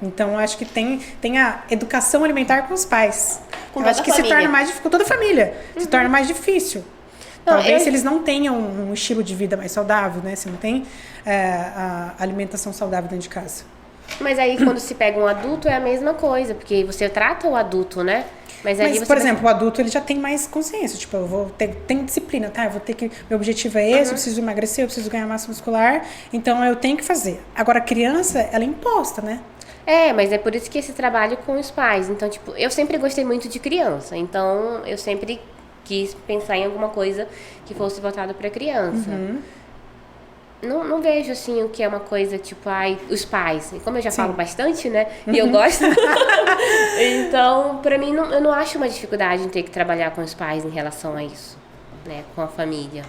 Então, eu acho que tem a educação alimentar com os pais. Eu acho que se torna mais difícil, com toda a família, se torna mais difícil. Não, Talvez se eles não tenham um estilo de vida mais saudável, né? Se não tem a alimentação saudável dentro de casa. Mas aí quando se pega um adulto é a mesma coisa, porque você trata o adulto, né? Mas por exemplo, o adulto ele já tem mais consciência. Tipo, eu vou ter tem disciplina, tá? Eu vou ter que. Meu objetivo é esse, eu preciso emagrecer, eu preciso ganhar massa muscular, então eu tenho que fazer. Agora, a criança, ela é imposta, né? Mas é por isso que esse trabalho com os pais. Então, tipo, eu sempre gostei muito de criança. Então, eu sempre quis pensar em alguma coisa que fosse voltado para criança. Não vejo, assim, o que é uma coisa, tipo, os pais. E como eu já falo bastante, né? E eu gosto. Então, pra mim, eu não acho uma dificuldade em ter que trabalhar com os pais em relação a isso, né? Com a família.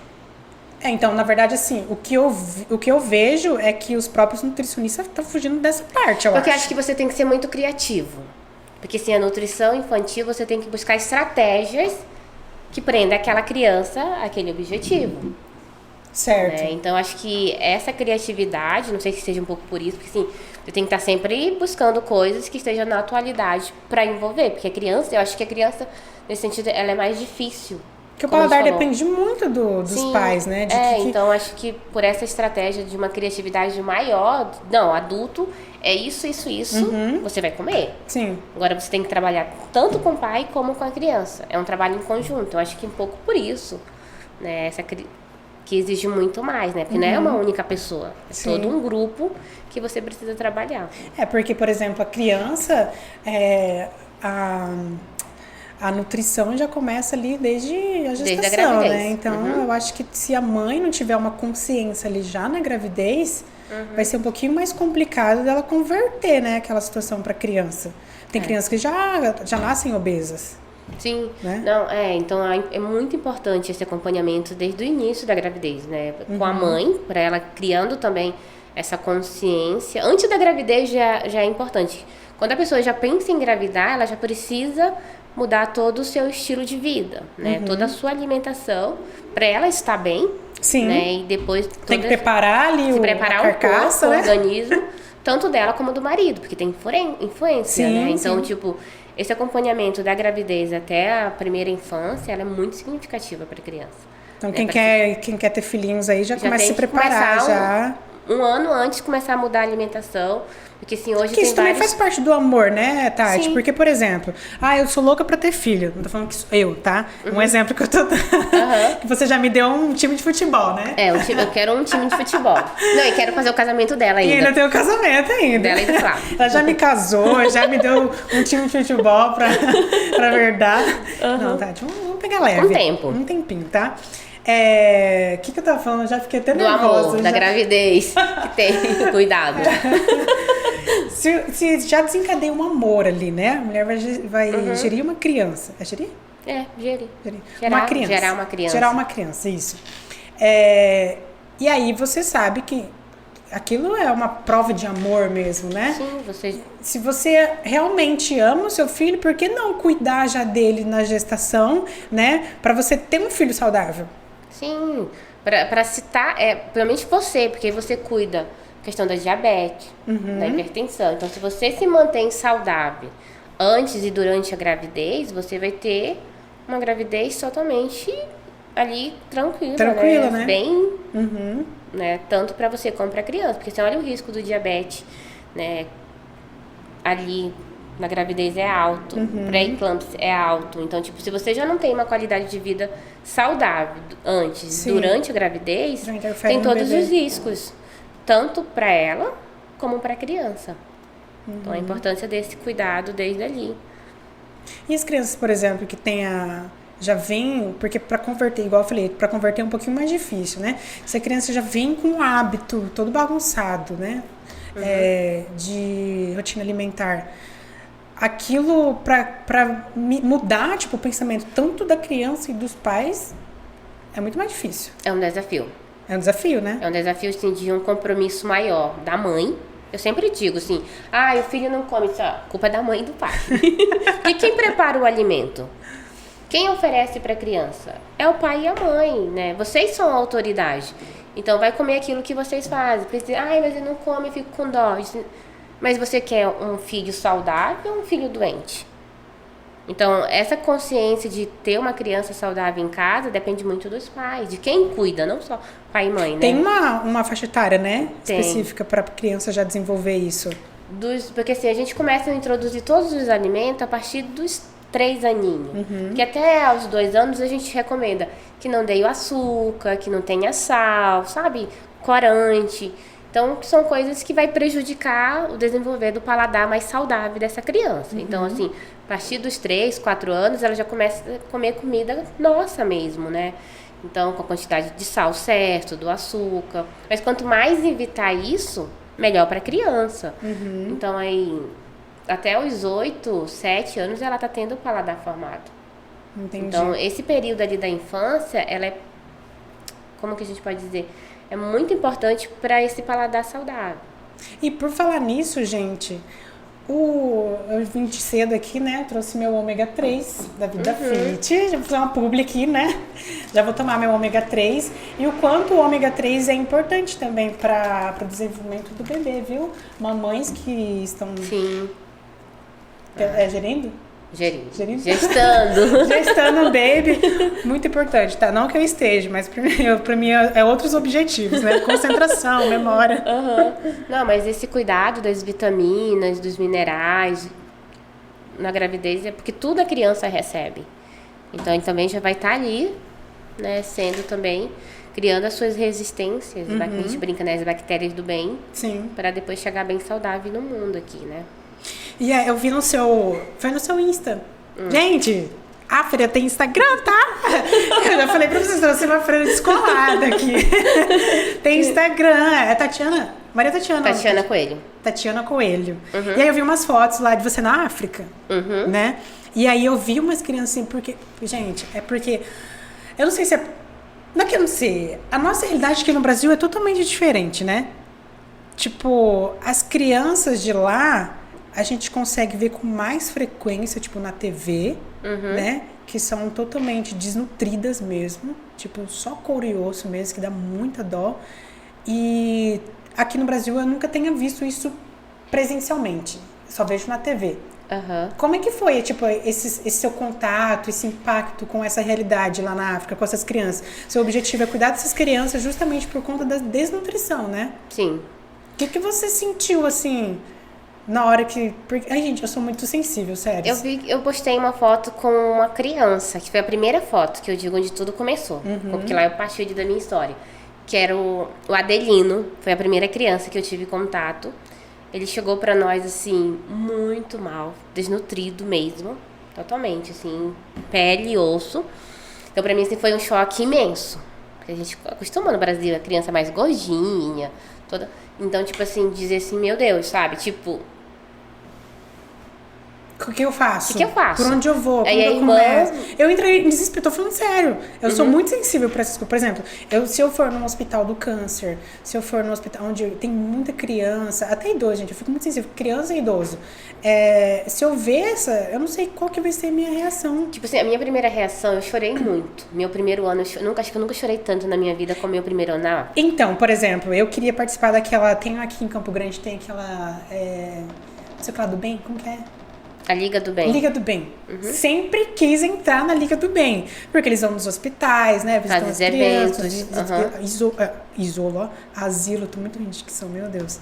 Então, na verdade, assim, o que eu vejo é que os próprios nutricionistas estão fugindo dessa parte, eu Porque acho. acho que você tem que ser muito criativo. Porque, assim, a nutrição infantil, você tem que buscar estratégias que prendam aquela criança àquele objetivo. Certo. Então, acho que essa criatividade, não sei se seja um pouco por isso, porque assim, você tem que estar sempre buscando coisas que estejam na atualidade para envolver, porque a criança, eu acho que a criança, nesse sentido, ela é mais difícil. Porque o paladar depende muito dos pais, né? Então acho que por essa estratégia de uma criatividade maior, não, adulto, é isso, você vai comer. Sim. Agora você tem que trabalhar tanto com o pai como com a criança. É um trabalho em conjunto, eu acho que um pouco por isso, né? Que exige muito mais, né? Porque não é uma única pessoa, é todo um grupo que você precisa trabalhar. Porque, por exemplo, a criança, a nutrição já começa ali desde a gestação, desde a gravidez, né? Então, eu acho que se a mãe não tiver uma consciência ali já na gravidez, vai ser um pouquinho mais complicado dela converter, né, aquela situação para a criança. Tem crianças que já nascem obesas. Sim, né? Então é muito importante esse acompanhamento desde o início da gravidez, né? Com a mãe, para ela criando também essa consciência. Antes da gravidez já é importante. Quando a pessoa já pensa em engravidar, ela já precisa mudar todo o seu estilo de vida, né? Toda a sua alimentação, para ela estar bem. Sim. Né? E depois tem que preparar ali a carcaça, né? O organismo, tanto dela como do marido, porque tem influência, né? Então, tipo, esse acompanhamento da gravidez até a primeira infância, ela é muito significativa para a criança. Então, quem quer ter filhinhos aí já começa a se preparar. Um ano antes de começar a mudar a alimentação. Porque assim, hoje isso também faz parte do amor, né, Tati? Sim. Porque, por exemplo, eu sou louca pra ter filho. Não tô falando que sou eu, tá? Um exemplo que eu tô dando. Que você já me deu um time de futebol, né? Eu quero um time de futebol. Não, e quero fazer o casamento dela ainda. E ainda tem o casamento ainda. Dela e do Flávio. Ela já me casou, já me deu um time de futebol pra verdade. Não, Tati, vamos pegar leve. Um tempo. Um tempinho, tá? O que eu tava falando? Eu já fiquei até nervosa. Do amor, da gravidez. Que tem cuidado. Se já desencadeia um amor ali, né? A mulher vai gerir uma criança. É gerir? Gerir. Uma criança. Gerar uma criança. Gerar uma criança, isso. E aí você sabe que aquilo é uma prova de amor mesmo, né? Sim, Se você realmente ama o seu filho, por que não cuidar já dele na gestação, né? Pra você ter um filho saudável. Sim, pra citar, principalmente você, porque você cuida da questão da diabetes, da hipertensão. Então, se você se mantém saudável antes e durante a gravidez, você vai ter uma gravidez totalmente ali tranquila, né? Bem, né? Tanto para você como para criança, porque você olha o risco do diabetes, né? Ali na gravidez é alto, pré-eclâmpsia é alto. Então, tipo, se você já não tem uma qualidade de vida saudável antes, durante a gravidez, tem todos os riscos, tanto para ela como para a criança. Então, a importância desse cuidado desde ali. E as crianças, por exemplo, que tem já vem, porque para converter, igual eu falei, para converter é um pouquinho mais difícil, né? Se a criança já vem com um hábito todo bagunçado, né? De rotina alimentar, aquilo para mudar, tipo, o pensamento tanto da criança e dos pais é muito mais difícil. É um desafio. É um desafio, né? É um desafio, assim, de um compromisso maior da mãe. Eu sempre digo assim, o filho não come, isso a culpa é da mãe e do pai. E quem prepara o alimento? Quem oferece para a criança? É o pai e a mãe, né? Vocês são a autoridade. Então, vai comer aquilo que vocês fazem. Porque, mas ele não come, eu fico com dó. Mas você quer um filho saudável ou um filho doente? Então, essa consciência de ter uma criança saudável em casa depende muito dos pais, de quem cuida, não só pai e mãe, né? Tem uma faixa etária, né? Tem. Específica para criança já desenvolver isso. Porque assim, a gente começa a introduzir todos os alimentos a partir dos 3 aninhos. Que até aos 2 anos a gente recomenda que não dê o açúcar, que não tenha sal, sabe? Corante. Então, são coisas que vai prejudicar o desenvolver do paladar mais saudável dessa criança. Então, assim, a partir dos 3, 4 anos, ela já começa a comer comida nossa mesmo, né? Então, com a quantidade de sal certo, do açúcar. Mas quanto mais evitar isso, melhor para a criança. Então, aí, até os 8, 7 anos, ela tá tendo o paladar formado. Entendi. Então, esse período ali da infância, ela é, como que a gente pode dizer? É muito importante para esse paladar saudável. E por falar nisso, gente, eu vim de cedo aqui, né? Trouxe meu ômega 3 da Vida Fit. Já vou fazer uma publi aqui, né? Já vou tomar meu ômega 3. E o quanto o ômega 3 é importante também para o desenvolvimento do bebê, viu? Mamães que estão... Sim. Gerindo? Gestando. Gestando baby, muito importante, tá? Não que eu esteja, mas pra mim é outros objetivos, né? Concentração, memória. Não, mas esse cuidado das vitaminas, dos minerais na gravidez é porque tudo a criança recebe. Então, ele também já vai estar ali, né? Sendo também, criando as suas resistências, a gente brinca, né? As bactérias do bem. Sim. Para depois chegar bem saudável no mundo aqui, né? E eu vi foi no seu Insta. Gente, a Freira tem Instagram, tá? Eu já falei pra vocês, trouxe uma freira descolada aqui. Tem Instagram, é Tatiana? Maria Tatiana. Tatiana Coelho. Tatiana Coelho. E aí eu vi umas fotos lá de você na África, né? E aí eu vi umas crianças assim, porque... Gente, é porque... Eu não sei se é... Não é que eu não sei. A nossa realidade aqui no Brasil é totalmente diferente, né? Tipo, as crianças de lá... A gente consegue ver com mais frequência, tipo, na TV, né? Que são totalmente desnutridas mesmo. Tipo, só couro e osso mesmo, que dá muita dó. E aqui no Brasil eu nunca tenha visto isso presencialmente. Só vejo na TV. Como é que foi, tipo, esse seu contato, esse impacto com essa realidade lá na África, com essas crianças? Seu objetivo é cuidar dessas crianças justamente por conta da desnutrição, né? Sim. O que você sentiu, assim... Na hora que... Ai, gente, eu sou muito sensível, sério. Eu postei uma foto com uma criança, que foi a primeira foto, que eu digo onde tudo começou. Porque lá eu parti da minha história. Que era o Adelino, foi a primeira criança que eu tive contato. Ele chegou pra nós, assim, muito mal, desnutrido mesmo. Totalmente, assim, pele e osso. Então, pra mim, assim, foi um choque imenso. Porque a gente acostuma no Brasil, a criança mais gordinha, toda... Então, tipo assim, dizer assim, meu Deus, sabe? Tipo... O que eu faço? O que eu faço? Por onde eu vou? Quando eu começo? Eu entrei em desespero, tô falando sério. Eu sou muito sensível pra essas coisas. Por exemplo, se eu for num hospital do câncer, se eu for num hospital onde tem muita criança, até idoso, gente, eu fico muito sensível, criança e idoso. Se eu ver eu não sei qual que vai ser a minha reação. Tipo assim, a minha primeira reação, eu chorei muito. Meu primeiro ano, acho que eu nunca chorei tanto na minha vida como meu primeiro ano. Não. Então, por exemplo, eu queria participar daquela, tem aqui em Campo Grande, tem aquela, não sei lá, do bem, como que é? A Liga do Bem. Liga do Bem. Sempre quis entrar na Liga do Bem. Porque eles vão nos hospitais, né? Visitam as crianças. Asilo, tô muito gente que são, meu Deus.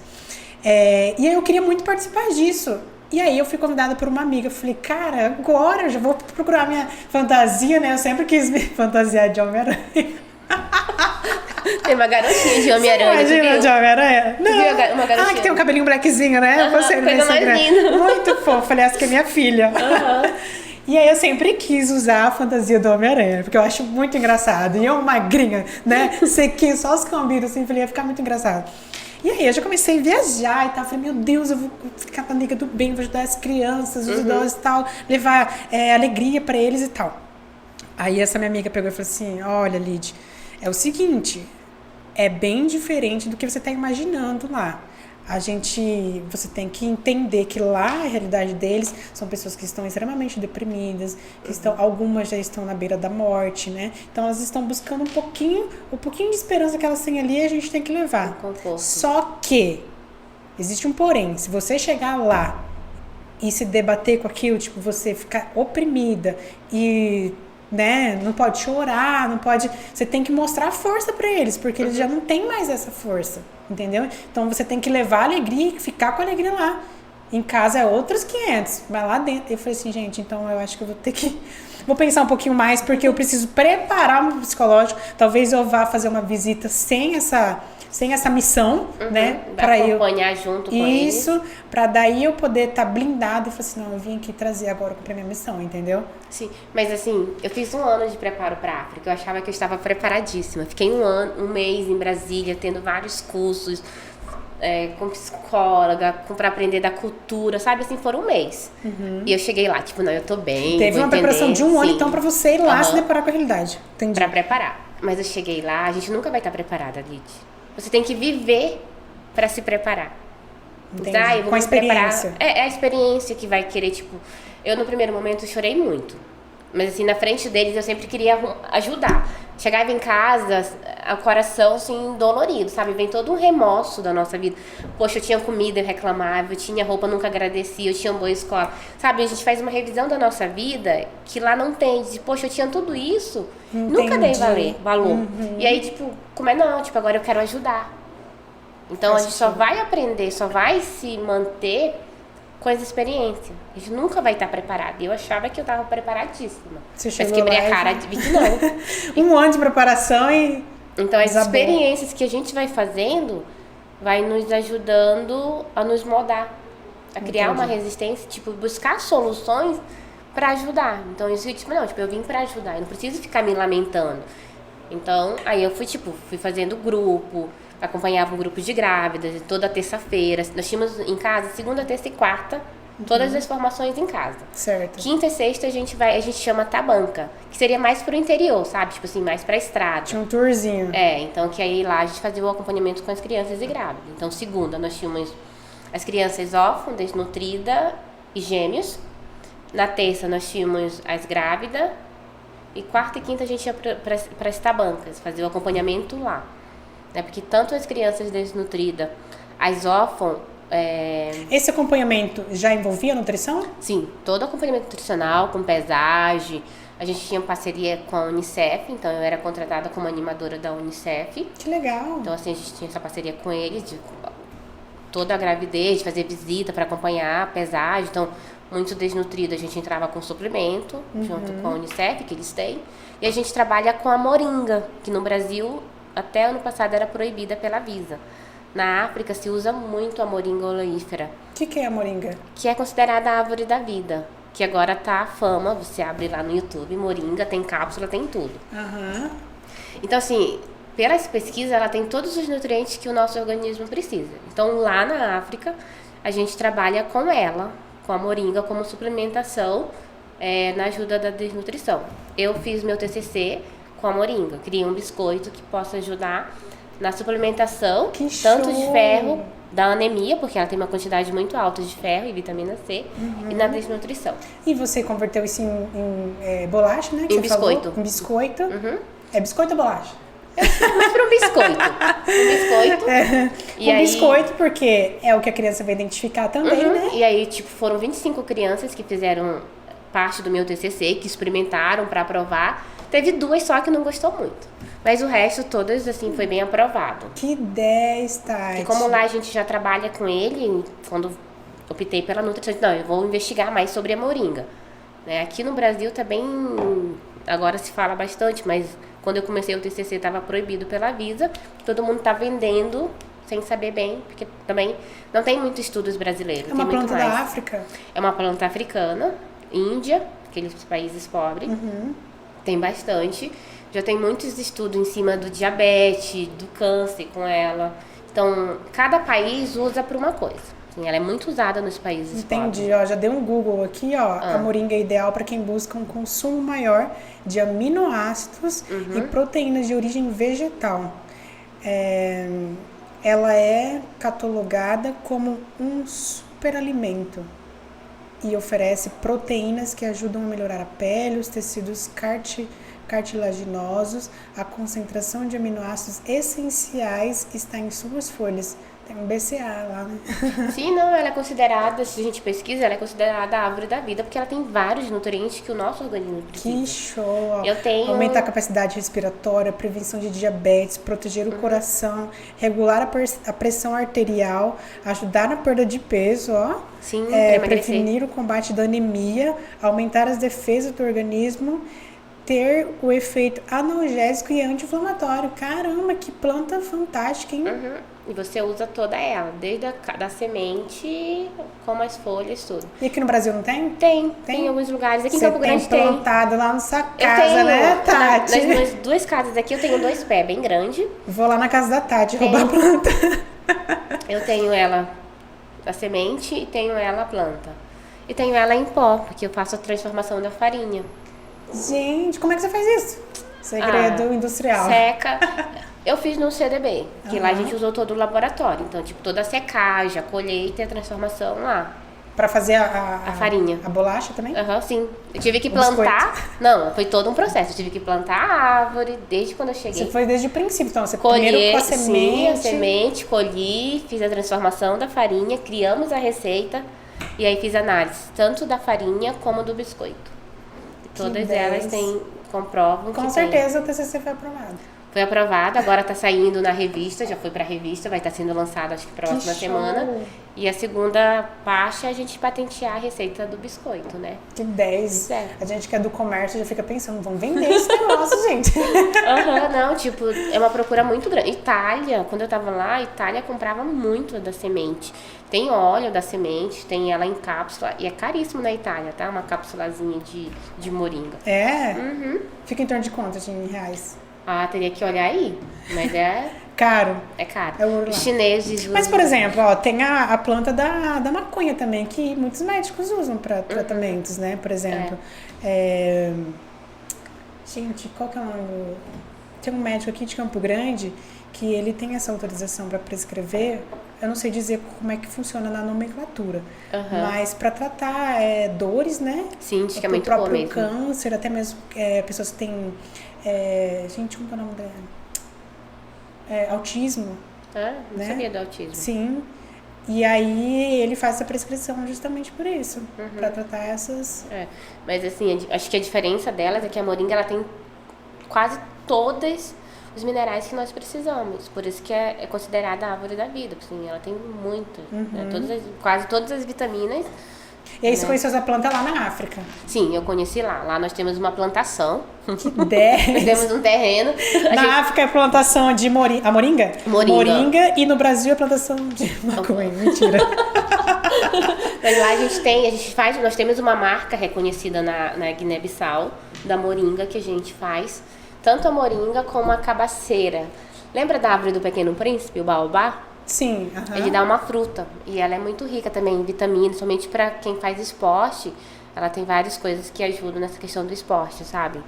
E aí eu queria muito participar disso. E aí eu fui convidada por uma amiga. Eu falei, cara, agora eu já vou procurar minha fantasia, né? Eu sempre quis me fantasiar de Homem-Aranha. Tem uma garotinha de Homem-Aranha. Imagina de Homem-Aranha? Não. Uma garotinha. Que tem um cabelinho blackzinho, né? Você no coisa mais linda. Muito fofo. Falei, essa que é minha filha. E aí eu sempre quis usar a fantasia do Homem-Aranha, porque eu acho muito engraçado. E eu magrinha, né? Sequinho, só os cambiros, assim. Falei, ia ficar muito engraçado. E aí eu já comecei a viajar e tal. Falei, meu Deus, eu vou ficar na Liga do Bem, vou ajudar as crianças, os idosos e tal. Levar alegria pra eles e tal. Aí essa minha amiga pegou e falou assim, olha, Lid, é o seguinte, é bem diferente do que você está imaginando lá. Você tem que entender que lá a realidade deles são pessoas que estão extremamente deprimidas, algumas já estão na beira da morte, né? Então elas estão buscando um pouquinho de esperança que elas têm ali e a gente tem que levar. Só que existe um porém, se você chegar lá e se debater com aquilo, tipo, você ficar oprimida e, né, não pode chorar, não pode... Você tem que mostrar força pra eles, porque eles já não têm mais essa força, entendeu? Então você tem que levar a alegria e ficar com a alegria lá. Em casa é outros 500, vai lá dentro. Eu falei assim, gente, então eu acho que eu vou ter que... Vou pensar um pouquinho mais, porque eu preciso preparar o meu psicológico. Talvez eu vá fazer uma visita sem essa missão, né? Para acompanhar junto com eles. Isso, para daí eu poder estar blindado e falar assim, não, eu vim aqui trazer agora para minha missão, entendeu? Sim, mas assim, eu fiz 1 ano de preparo para a África, eu achava que eu estava preparadíssima. Fiquei 1 mês em Brasília, tendo vários cursos, com psicóloga, para aprender da cultura, sabe? Assim, foram 1 mês. E eu cheguei lá, tipo, não, eu tô bem. Teve uma preparação de 1 ano, então, para você ir lá se deparar com a realidade. Entendi. Pra preparar. Mas eu cheguei lá, a gente nunca vai estar preparada, Lid. Você tem que viver para se preparar. Entendi. Tá? Eu vou com a experiência. É a experiência que vai querer, tipo... Eu, no primeiro momento, chorei muito. Mas, assim, na frente deles, eu sempre queria ajudar. Chegava em casa, o coração, assim, dolorido, sabe? Vem todo um remorso da nossa vida. Poxa, eu tinha comida, eu reclamava. Eu tinha roupa, eu nunca agradecia. Eu tinha uma boa escola. Sabe? A gente faz uma revisão da nossa vida que lá não tem. Poxa, eu tinha tudo isso. Entendi. Nunca dei valor. E aí, tipo, como é não? Tipo, agora eu quero ajudar. Então, a gente só vai aprender, só vai se manter com as experiências. A gente nunca vai estar preparado. Eu achava que eu estava preparadíssima. Mas quebrei a cara de que não. 1 ano de preparação e... Então, as experiências que a gente vai fazendo vai nos ajudando a nos moldar. A criar uma resistência, tipo, buscar soluções para ajudar. Então, isso, tipo, não, tipo, eu vim para ajudar. Eu não preciso ficar me lamentando. Então, aí eu fui fazendo grupo, acompanhava um grupo de grávidas, toda terça-feira. Nós tínhamos em casa, segunda, terça e quarta, todas as formações em casa. Certo. Quinta e sexta a gente chama tabanca, que seria mais pro interior, sabe? Tipo assim, mais pra estrada. Tinha um tourzinho. Então que aí lá a gente fazia o acompanhamento com as crianças e grávidas. Então, segunda nós tínhamos as crianças órfãs, desnutridas e gêmeos. Na terça nós tínhamos as grávidas. E quarta e quinta a gente ia para as tabancas, fazer o acompanhamento lá. Né? Porque tanto as crianças desnutridas, as órfãs... Esse acompanhamento já envolvia nutrição? Sim, todo acompanhamento nutricional, com pesagem. A gente tinha parceria com a Unicef, então eu era contratada como animadora da Unicef. Que legal. Então, assim, a gente tinha essa parceria com eles, de toda a gravidez, de fazer visita para acompanhar a pesagem. Então, muito desnutrido, a gente entrava com suplemento, junto com a Unicef, que eles têm. E a gente trabalha com a moringa, que no Brasil, até ano passado, era proibida pela Visa. Na África se usa muito a moringa oleífera. O que é a moringa? Que é considerada a árvore da vida. Que agora tá a fama, você abre lá no YouTube, moringa, tem cápsula, tem tudo. Então, assim, pelas pesquisas, ela tem todos os nutrientes que o nosso organismo precisa. Então, lá na África, a gente trabalha com ela, com a moringa, como suplementação na ajuda da desnutrição. Eu fiz meu TCC com a moringa, criei um biscoito que possa ajudar na suplementação, tanto de ferro, da anemia, porque ela tem uma quantidade muito alta de ferro e vitamina C, e na desnutrição. E você converteu isso em bolacha, né? Que em biscoito. Falou? Em biscoito. É biscoito ou bolacha? Mas para um biscoito. Um biscoito, porque é o que a criança vai identificar também, né? E aí, tipo, foram 25 crianças que fizeram parte do meu TCC, que experimentaram para aprovar. Teve 2 só que não gostou muito. Mas o resto, todas, assim, foi bem aprovado. Que 10, Tati. E como lá a gente já trabalha com ele, quando optei pela nutrição, não, eu vou investigar mais sobre a moringa. Né? Aqui no Brasil tá bem... Agora se fala bastante, mas quando eu comecei o TCC estava proibido pela Visa. Todo mundo tá vendendo sem saber bem, porque também não tem muitos estudos brasileiros. É uma tem planta muito mais. da África? É uma planta africana, Índia, aqueles países pobres. Tem bastante. Já tem muitos estudos em cima do diabetes, do câncer com ela. Então, cada país usa para uma coisa. Assim, ela é muito usada nos países pobres. Entendi, ó, já dei um Google aqui, ó. A moringa é ideal para quem busca um consumo maior de aminoácidos e proteínas de origem vegetal. Ela é catalogada como um superalimento e oferece proteínas que ajudam a melhorar a pele, os tecidos cartilaginosos. A concentração de aminoácidos essenciais está em suas folhas. Tem um BCA lá, né? Sim, não, ela é considerada, se a gente pesquisa, ela é considerada a árvore da vida, porque ela tem vários nutrientes que o nosso organismo precisa. Que show! Eu tenho... Aumentar a capacidade respiratória, prevenção de diabetes, proteger o coração, regular a pressão arterial, ajudar na perda de peso, ó. Sim, pra emagrecer. Prevenir o combate da anemia, aumentar as defesas do organismo, ter o efeito analgésico e anti-inflamatório. Caramba, que planta fantástica, hein? E você usa toda ela, desde da semente, como as folhas, tudo. E aqui no Brasil não tem? Tem em alguns lugares. Aqui em Campo Grande tem. Plantado lá na sua casa, né, Tati? Nas minhas 2 casas aqui, eu tenho 2 pés bem grandes. Vou lá na casa da Tati roubar a planta. Eu tenho ela a semente e tenho ela a planta. E tenho ela em pó, porque eu faço a transformação da farinha. Gente, como é que você faz isso? Segredo industrial. Seca. Eu fiz no CDB, que lá a gente usou todo o laboratório. Então, tipo, toda a secagem, a colheita e a transformação lá. Pra fazer a farinha. A bolacha também? Sim. Eu tive que plantar. Biscoito. Não, foi todo um processo. Eu tive que plantar a árvore desde quando eu cheguei. Você foi desde o princípio, então. Você Colhei, primeiro com a sim, semente. a semente, colhi, fiz a transformação da farinha, criamos a receita e aí fiz análise, tanto da farinha como do biscoito. E todas elas comprovam Com que certeza o TCC foi aprovado. Foi aprovado, agora tá saindo na revista, já foi pra revista, vai estar sendo lançado acho que próxima semana. E a segunda parte é a gente patentear a receita do biscoito, né? Que 10. É. A gente que é do comércio já fica pensando, vamos vender esse negócio, gente. Não, tipo, é uma procura muito grande. Itália, quando eu tava lá, a Itália comprava muito da semente. Tem óleo da semente, tem ela em cápsula, e é caríssimo na Itália, tá? Uma cápsulazinha de moringa. É? Fica em torno de quanto, em reais? Teria que olhar aí, mas Caro. é caro. É ouro lá. Os chineses Mas, por exemplo, ó, tem a planta da maconha também, que muitos médicos usam para tratamentos, né? Por exemplo, gente, qual que é o nome? Tem um médico aqui de Campo Grande que ele tem essa autorização para prescrever. Eu não sei dizer como é que funciona na nomenclatura, mas para tratar dores, né? Sim, diz que é o muito boa próprio mesmo. câncer, até mesmo pessoas que têm... gente, como é o nome dela? Autismo. Não sabia do autismo. Sim. E aí ele faz essa prescrição justamente por isso, para tratar essas... Mas assim, acho que a diferença delas é que a moringa ela tem quase todos os minerais que nós precisamos. Por isso que é considerada a árvore da vida. Assim, ela tem muitas, né? Quase todas as vitaminas. E aí você conheceu essa planta lá na África? Sim, eu conheci lá. Lá nós temos uma plantação. Que 10! Nós temos um terreno. Na África é plantação de moringa. Moringa. E no Brasil é plantação de maconha. Mentira. Mas lá nós temos uma marca reconhecida na Guiné-Bissau, da moringa, que a gente faz. Tanto a moringa como a cabaceira. Lembra da árvore do Pequeno Príncipe, o baobá? Sim. Ele dá uma fruta e ela é muito rica também em vitaminas, somente para quem faz esporte. Ela tem várias coisas que ajudam nessa questão do esporte, sabe?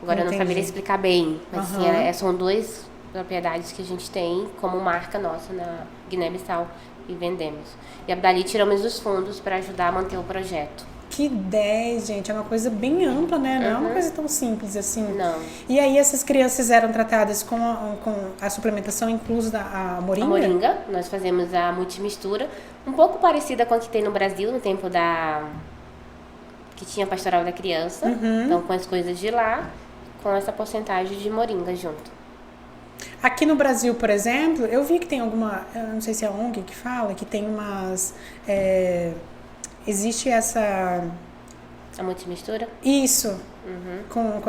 Agora eu não saberia explicar bem, mas assim, são 2 propriedades que a gente tem como marca nossa na Guiné-Bissau e vendemos. E dali tiramos os fundos para ajudar a manter o projeto. Que 10, gente. É uma coisa bem ampla, né? Não é uma coisa tão simples assim. Não. E aí essas crianças eram tratadas com a suplementação inclusa a moringa? A moringa, nós fazemos a multimistura, um pouco parecida com a que tem no Brasil, no tempo que tinha pastoral da criança. Então, com as coisas de lá, com essa porcentagem de moringa junto. Aqui no Brasil, por exemplo, eu vi que tem alguma... Eu não sei se é a ONG que fala, que tem umas... existe essa... A multimistura? Isso.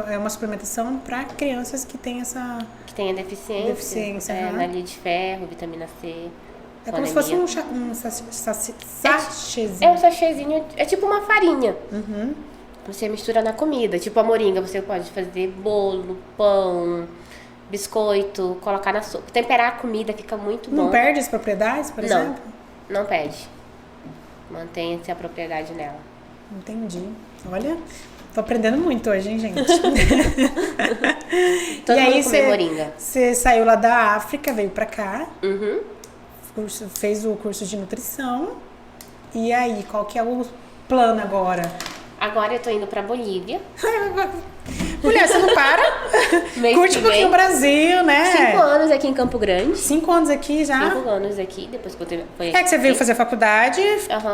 É uma suplementação para crianças que têm essa... Que tenha deficiência. Nalia de ferro, vitamina C. É como se fosse um sachêzinho. É um sachêzinho, é tipo uma farinha. Você mistura na comida. Tipo a moringa, você pode fazer bolo, pão, biscoito, colocar na sopa. Temperar a comida fica muito bom. Não perde as propriedades, por exemplo? Não perde. Mantém-se a propriedade nela. Entendi. Olha, tô aprendendo muito hoje, hein, gente? Todo mundo come moringa. Você saiu lá da África, veio pra cá, fez o curso de nutrição. E aí, qual que é o plano agora? Agora eu tô indo pra Bolívia. Mulher, você não para? Curte um pouquinho o Brasil, né? 5 anos aqui em Campo Grande. 5 anos aqui já? 5 anos aqui, depois que eu fui. É que você veio fazer faculdade,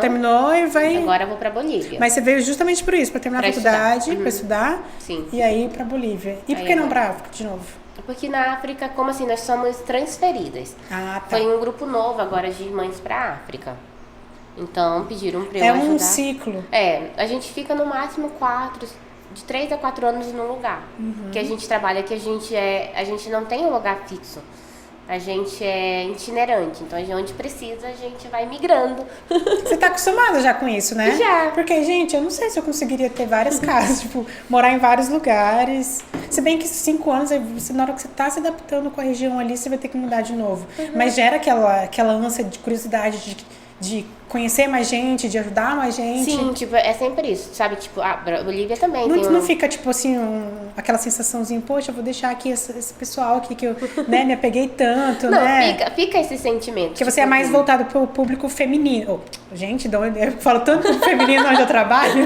terminou e vai... Agora eu vou pra Bolívia. Mas você veio justamente por isso, pra terminar a faculdade, pra estudar. Sim. E aí pra Bolívia. E por que não pra África de novo? Porque na África, como assim, nós somos transferidas. Ah, tá. Foi um grupo novo agora de mães pra África. Então pediram pra eu ajudar. É um ciclo. A gente fica no máximo de 3 a 4 anos num lugar. Que a gente trabalha, que a gente não tem um lugar fixo. A gente é itinerante, então onde precisa a gente vai migrando. Você tá acostumada já com isso, né? Já. Porque, gente, eu não sei se eu conseguiria ter várias casas, tipo, morar em vários lugares. Se bem que 5 anos, na hora que você tá se adaptando com a região ali, você vai ter que mudar de novo. Mas gera aquela ânsia de curiosidade de conhecer mais gente, de ajudar mais gente. Sim, tipo, é sempre isso, sabe? Tipo, a Bolívia também tem Não fica, tipo assim, aquela sensaçãozinha, poxa, eu vou deixar aqui esse pessoal aqui que eu me apeguei tanto, não, né? Fica esse sentimento. Porque você é mais voltado pro público feminino. Gente, eu falo tanto feminino onde eu trabalho.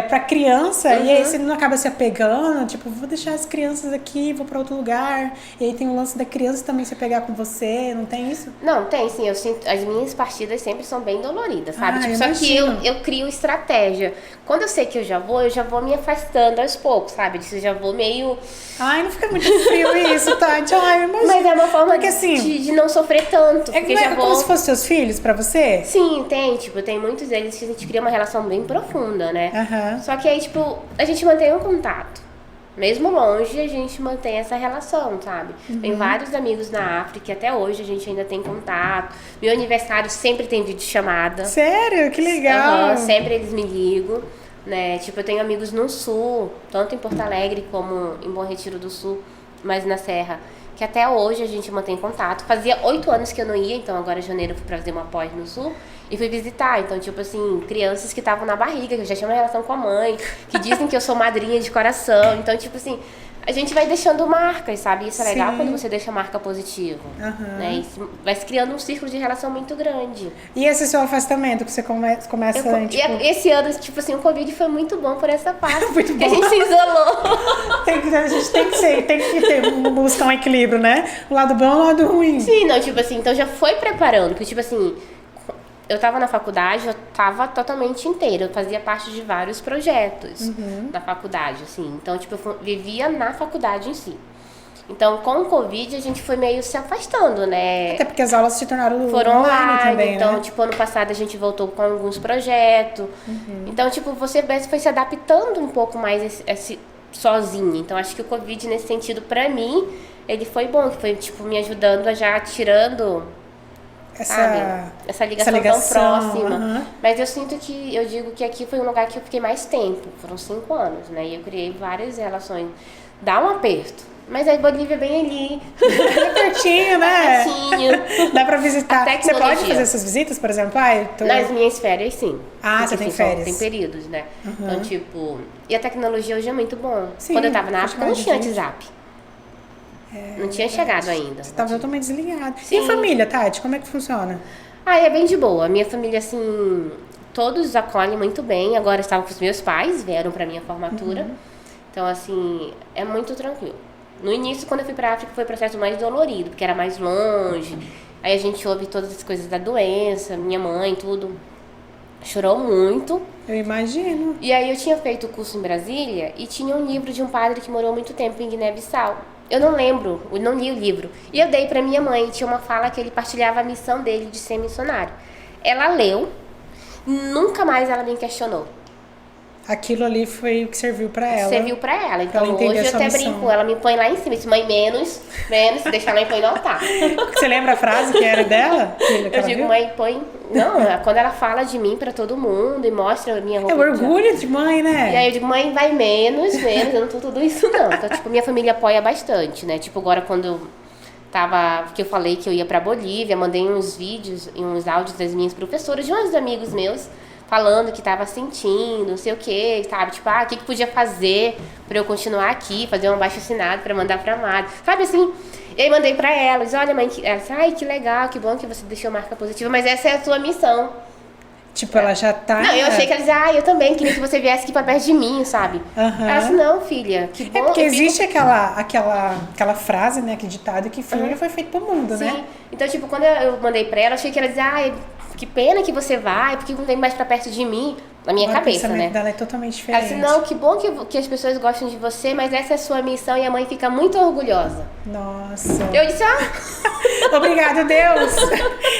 Pra criança, e aí você não acaba se apegando, tipo, vou deixar as crianças aqui, vou pra outro lugar. E aí tem o lance da criança também se apegar com você, não tem isso? Não, tem sim, eu sinto, as minhas partidas sempre são bem doloridas, sabe? Tipo, só que imagino. eu crio estratégia. Quando eu sei que eu já vou me afastando aos poucos, sabe? Disso eu já vou meio... Ai, não fica muito frio isso, Tati. Ai, imagina. Mas é uma forma porque, assim, de não sofrer tanto. Porque já como se fossem seus filhos pra você? Sim, tem muitos deles que a gente cria uma relação bem profunda, né? Aham. Só que aí, tipo, a gente mantém um contato. Mesmo longe, a gente mantém essa relação, sabe? Tem vários amigos na África que até hoje a gente ainda tem contato. Meu aniversário sempre tem videochamada. Sério? Que legal. Sempre eles me ligam, né? Tipo, eu tenho amigos no Sul, tanto em Porto Alegre como em Bom Retiro do Sul, mas na Serra, que até hoje a gente mantém contato. Fazia 8 anos que eu não ia, então agora em janeiro eu fui pra fazer uma pós no Sul e fui visitar. Então, tipo assim, crianças que estavam na barriga, que eu já tinha uma relação com a mãe, que dizem que eu sou madrinha de coração. Então, tipo assim, a gente vai deixando marcas, sabe? Isso é legal quando você deixa marca positiva. Né? E vai se criando um círculo de relação muito grande. E esse seu afastamento que você começa tipo... Esse ano, tipo assim, o Covid foi muito bom por essa parte. Muito porque bom. a gente se isolou. A gente tem que buscar um equilíbrio, né? O lado bom e o lado ruim. Sim, não, tipo assim, então já foi preparando, porque tipo assim, eu tava na faculdade, eu tava totalmente inteira, eu fazia parte de vários projetos na faculdade, assim, então tipo, eu vivia na faculdade em si. Então, com o Covid, a gente foi meio se afastando, né? Até porque as aulas se tornaram foram online também, então, né? tipo, ano passado a gente voltou com alguns projetos. Então, tipo, você foi se adaptando um pouco mais sozinha. Então, acho que o Covid, nesse sentido, pra mim, ele foi bom, que foi, tipo, me ajudando a já tirando... Essa ligação tão próxima. Mas eu sinto que, eu digo que aqui foi um lugar que eu fiquei mais tempo. Foram 5 anos, né? E eu criei várias relações. Dá um aperto. Mas a Bolívia é bem ali. É pertinho, né? Pertinho. Dá pra visitar. Você pode fazer essas visitas, por exemplo? Nas minhas férias, sim. Ah, porque, você tem assim, férias. Tem períodos, né? Então, tipo... E a tecnologia hoje é muito bom. Sim, quando eu tava na África, não tinha WhatsApp. Não tinha chegado ainda. Você tava totalmente desligado. Sim. E a família, Tati? Como é que funciona? É bem de boa. Minha família, assim... Todos acolhem muito bem. Agora estavam com os meus pais, vieram pra minha formatura. Então, assim, é muito tranquilo. No início, quando eu fui pra África, foi o processo mais dolorido, porque era mais longe. Aí a gente ouve todas as coisas da doença, minha mãe, tudo. Chorou muito. Eu imagino. E aí eu tinha feito o curso em Brasília e tinha um livro de um padre que morou muito tempo em Guiné-Bissau. Eu não lembro, eu não li o livro. E eu dei pra minha mãe, tinha uma fala que ele partilhava a missão dele de ser missionário. Ela leu, nunca mais ela me questionou. Aquilo ali foi o que serviu pra ela. Serviu pra ela. Então ela hoje eu até missão. brinco, ela me põe lá em cima. Se mãe menos, se deixar mãe põe no altar. Você lembra a frase que era dela? Eu digo, mãe põe... Não, quando ela fala de mim pra todo mundo e mostra a minha roupa... É o orgulho de mãe, né? E aí eu digo, mãe, vai menos, eu não tô tudo isso não. Então, tipo, minha família apoia bastante, né? Tipo, agora quando eu tava... Que eu falei que eu ia pra Bolívia, mandei uns vídeos e uns áudios das minhas professoras, de uns amigos meus, falando que tava sentindo, não sei o que, sabe? Tipo, o que podia fazer pra eu continuar aqui, fazer um abaixo-assinado pra mandar pra Mari. Sabe assim? E aí mandei pra elas, olha mãe, ela disse, ai que legal, que bom que você deixou marca positiva, mas essa é a sua missão. Tipo, ela já tá... Não, eu achei que ela dizia, eu também queria que você viesse aqui pra perto de mim, sabe? Ela disse, não, filha, que bom. É porque existe aquela frase, né, aquele ditado que filho foi feito pro mundo, Sim. né? Então, tipo, quando eu mandei pra ela, achei que ela dizia, que pena que você vai, porque não vem mais pra perto de mim. Na minha cabeça, né? O pensamento dela é totalmente ela diferente. disse, não, que bom que as pessoas gostam de você, mas essa é a sua missão e a mãe fica muito orgulhosa. Nossa. Eu disse, Obrigada, Deus.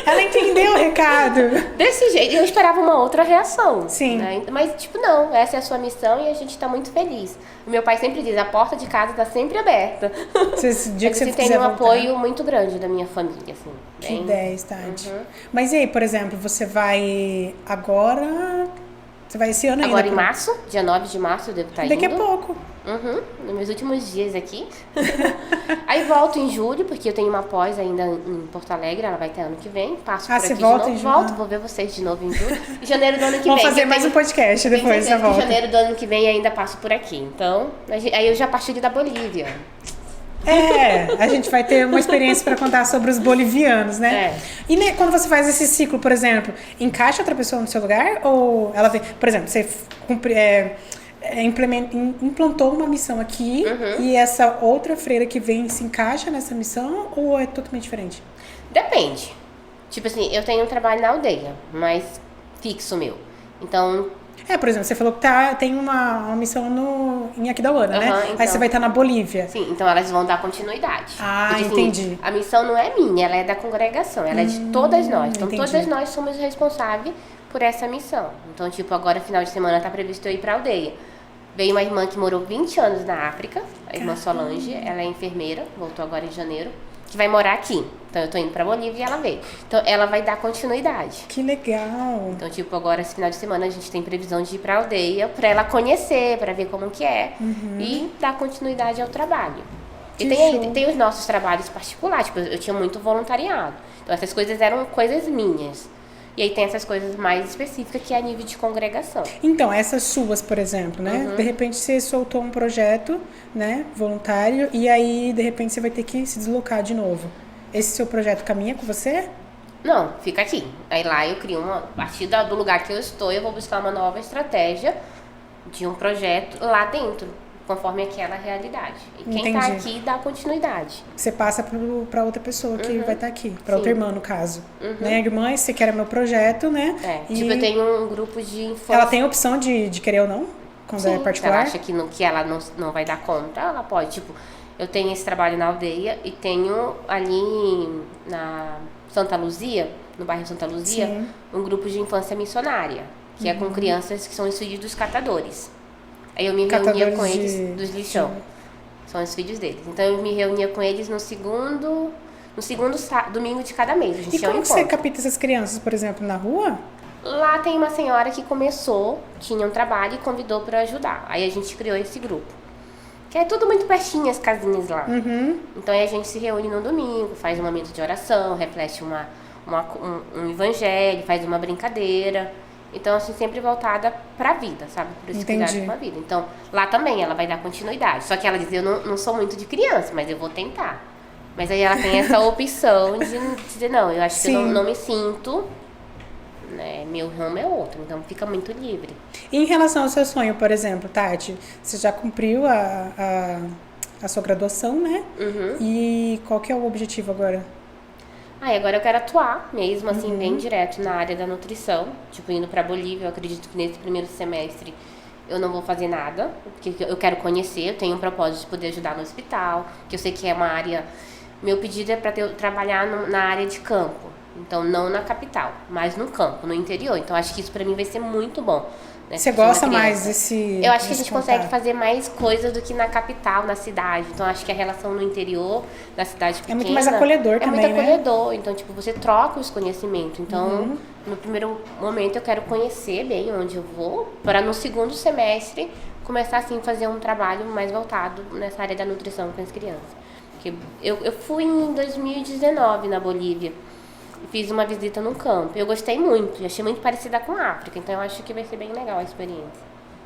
Ela entendeu o recado. Desse jeito. Eu esperava uma outra reação. Sim. Né? Mas, tipo, não, essa é a sua missão e a gente tá muito feliz. O meu pai sempre diz, a porta de casa tá sempre aberta. Dia que você tem um apoio muito grande da minha família, assim. Que 10, Tati. Mas e aí, por exemplo, você vai agora... Você vai esse ano ainda? Agora em março, dia 9 de março eu devo estar indo. Daqui a pouco. Nos meus últimos dias aqui. Aí volto em julho, porque eu tenho uma pós ainda em Porto Alegre, ela vai ter ano que vem. Passo por aqui volta de novo. em julho? Volto, vou ver vocês de novo em julho. Em janeiro do ano que vem. Vamos fazer mais um podcast depois da volta. Em janeiro do ano que vem ainda passo por aqui. Então, aí eu já partilho da Bolívia. A gente vai ter uma experiência para contar sobre os bolivianos, né? E né, quando você faz esse ciclo, por exemplo, encaixa outra pessoa no seu lugar? Ou ela vem, por exemplo, você implantou uma missão aqui e essa outra freira que vem se encaixa nessa missão ou é totalmente diferente? Depende. Tipo assim, eu tenho um trabalho na aldeia, mas fixo meu. Então... por exemplo, você falou que tem uma missão em Aquidauana, né? Então. Aí você vai estar na Bolívia. Sim, então elas vão dar continuidade. Porque, entendi. Assim, a missão não é minha, ela é da congregação, ela é de todas nós. Então, entendi. todas nós somos responsáveis por essa missão. Então, tipo, agora, final de semana, tá previsto eu ir pra aldeia. Veio uma irmã que morou 20 anos na África, a irmã Solange, ela é enfermeira, voltou agora em janeiro, que vai morar aqui. Então eu tô indo pra Bolívia e ela veio. Então ela vai dar continuidade. Que legal! Então, tipo, agora esse final de semana a gente tem previsão de ir pra aldeia pra ela conhecer, pra ver como que é e dar continuidade ao trabalho. E tem os nossos trabalhos particulares, tipo, eu tinha muito voluntariado. Então essas coisas eram coisas minhas. E aí tem essas coisas mais específicas que é a nível de congregação. Então, essas suas, por exemplo, né? De repente você soltou um projeto, né, voluntário, e aí, de repente, você vai ter que se deslocar de novo. Esse seu projeto caminha com você? Não, fica aqui. Aí lá eu crio a partir do lugar que eu estou, eu vou buscar uma nova estratégia de um projeto lá dentro, conforme aquela realidade. E quem tá aqui dá continuidade. Você passa para outra pessoa que vai estar aqui, para outra irmã, no caso. Né? Irmã, esse aqui era meu projeto, né? Tipo, eu tenho um grupo de infância. Ela tem a opção de querer ou não? Quando é particular? Se ela acha que ela não vai dar conta, ela pode. Tipo, eu tenho esse trabalho na aldeia e tenho ali na Santa Luzia, no bairro Santa Luzia, um grupo de infância missionária, que é com crianças que são os filhos dos catadores. Aí eu me reunia com eles, dos lixão. São os filhos deles. Então eu me reunia com eles no segundo domingo de cada mês. A gente e como que você capta essas crianças, por exemplo, na rua? Lá tem uma senhora que começou, tinha um trabalho e convidou para ajudar. Aí a gente criou esse grupo. Que é tudo muito pertinho, as casinhas lá. Então aí a gente se reúne no domingo, faz um momento de oração, reflete um evangelho, faz uma brincadeira. Então, assim, sempre voltada pra vida, sabe? Por esse cuidado com a vida. Então, lá também ela vai dar continuidade. Só que ela diz, eu não sou muito de criança, mas eu vou tentar. Mas aí ela tem essa opção de dizer, não, eu acho que eu não me sinto, né? Meu ramo é outro, então fica muito livre. E em relação ao seu sonho, por exemplo, Tati, você já cumpriu a sua graduação, né? E qual que é o objetivo agora? Agora eu quero atuar mesmo, assim, bem direto na área da nutrição. Tipo, indo pra Bolívia, eu acredito que nesse primeiro semestre eu não vou fazer nada, porque eu quero conhecer, eu tenho um propósito de poder ajudar no hospital, que eu sei que é uma área... Meu pedido é pra trabalhar na área de campo, então não na capital, mas no campo, no interior. Então acho que isso pra mim vai ser muito bom. Né? Você gosta mais desse... Eu acho que a gente consegue fazer mais coisas do que na capital, na cidade. Então, acho que a relação no interior, na cidade pequena... É muito mais acolhedor também, né? É muito acolhedor. Então, tipo, você troca os conhecimentos. Então, no primeiro momento, eu quero conhecer bem onde eu vou, para no segundo semestre, começar, assim, a fazer um trabalho mais voltado nessa área da nutrição com as crianças. Porque eu fui em 2019 na Bolívia. Fiz uma visita no campo. Eu gostei muito. E achei muito parecida com a África. Então, eu acho que vai ser bem legal a experiência.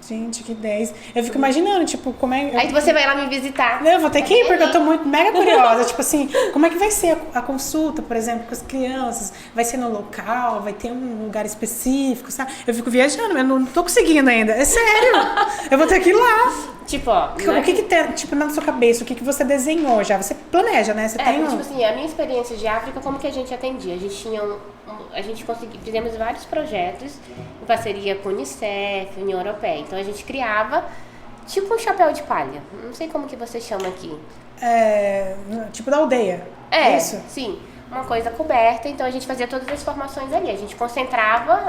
Gente, que 10. Eu fico imaginando, tipo, como é... Aí você vai lá me visitar. Eu vou ter que ir, porque eu tô muito mega curiosa. Tipo assim, como é que vai ser a consulta, por exemplo, com as crianças? Vai ser no local? Vai ter um lugar específico, sabe? Eu fico viajando, eu não tô conseguindo ainda. É sério. Eu vou ter que ir lá. Tipo, ó... O que tem, tipo, na sua cabeça? O que você desenhou já? Você planeja, né? Você tem tipo assim, a minha experiência de África, como que a gente atendia? A gente tinha a gente conseguiu, fizemos vários projetos em parceria com a Unicef, União Europeia. Então a gente criava tipo um chapéu de palha. Não sei como que você chama aqui. Tipo da aldeia. É, isso? Sim. Uma coisa coberta, então a gente fazia todas as formações ali. A gente concentrava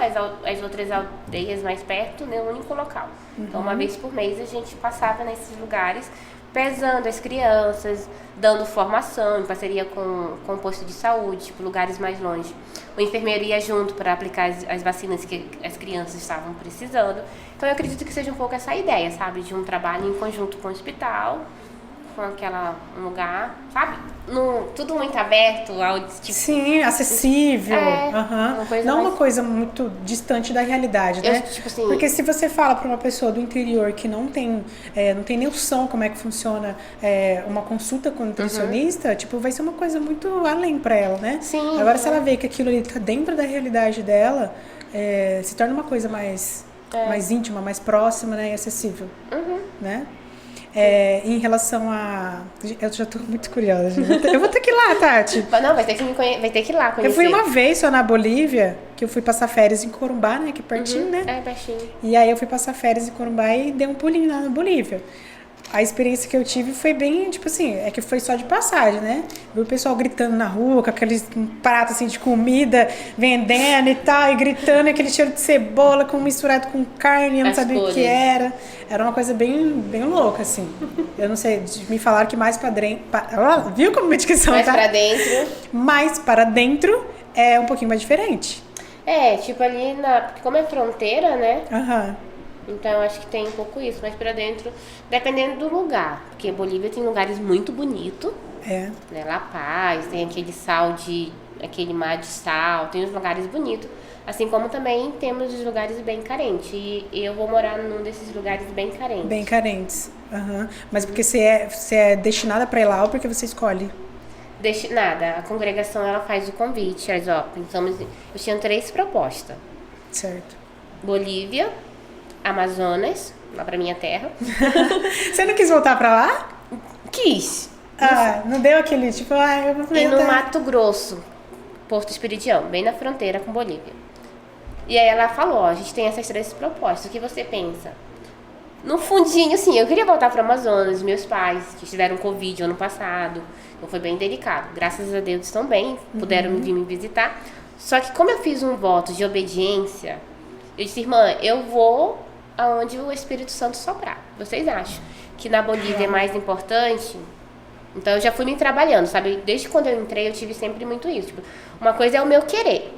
as outras aldeias mais perto num único local. Então, uma vez por mês, a gente passava nesses lugares, pesando as crianças, dando formação em parceria com o posto de saúde, tipo, lugares mais longe. O enfermeiro ia junto para aplicar as vacinas que as crianças estavam precisando. Então, eu acredito que seja um pouco essa ideia, sabe? De um trabalho em conjunto com o hospital, com um lugar, sabe? Tudo muito aberto, tipo... Sim, acessível. Uma coisa não mais... uma coisa muito distante da realidade, né? Tipo assim... Porque se você fala para uma pessoa do interior que não tem noção como é que funciona uma consulta com um nutricionista, tipo, vai ser uma coisa muito além para ela, né? Sim. Agora, se ela vê que aquilo ali tá dentro da realidade dela, se torna uma coisa mais íntima, mais próxima, né? E acessível, né? Em relação a... Eu já tô muito curiosa. Eu vou ter que ir lá, Tati. Não, vai ter que ir lá conhecer. Eu fui uma vez só na Bolívia, que eu fui passar férias em Corumbá, né? Aqui pertinho, né? É, pertinho. E aí eu fui passar férias em Corumbá e dei um pulinho lá na Bolívia. A experiência que eu tive foi bem, tipo assim, que foi só de passagem, né? Vi o pessoal gritando na rua, com aqueles pratos assim de comida, vendendo e tal, e gritando, aquele cheiro de cebola misturado com carne, eu não sabia o que era. Era uma coisa bem, bem louca, assim. Eu não sei, me falaram que mais pra dentro... Viu como a medicação mais tá? pra dentro. Mais para dentro é um pouquinho mais diferente. Tipo ali como é fronteira, né? Então eu acho que tem um pouco isso, mas pra dentro, dependendo do lugar. Porque Bolívia tem lugares muito bonitos. Né? La Paz, tem aquele mar de sal, tem os lugares bonitos. Assim como também temos os lugares bem carentes. E eu vou morar num desses lugares bem carentes. Bem carentes. Mas porque você é destinada pra ir lá ou porque você escolhe? Destinada. A congregação ela faz o convite. Então eu tinha 3 propostas. Certo. Bolívia, Amazonas, lá pra minha terra. Você não quis voltar pra lá? Quis. Não deu aquele tipo, eu vou E no Mato Grosso, Porto Espiridião, bem na fronteira com Bolívia. E aí ela falou, a gente tem essas 3 propostas, o que você pensa? No fundinho, assim, eu queria voltar para o Amazonas, meus pais, que tiveram Covid ano passado, então foi bem delicado. Graças a Deus estão bem, puderam vir me visitar. Só que como eu fiz um voto de obediência, eu disse, irmã, eu vou aonde o Espírito Santo soprar. Vocês acham que na Bolívia é mais importante? Então eu já fui me trabalhando, sabe? Desde quando eu entrei, eu tive sempre muito isso. Tipo, uma coisa é o meu querer.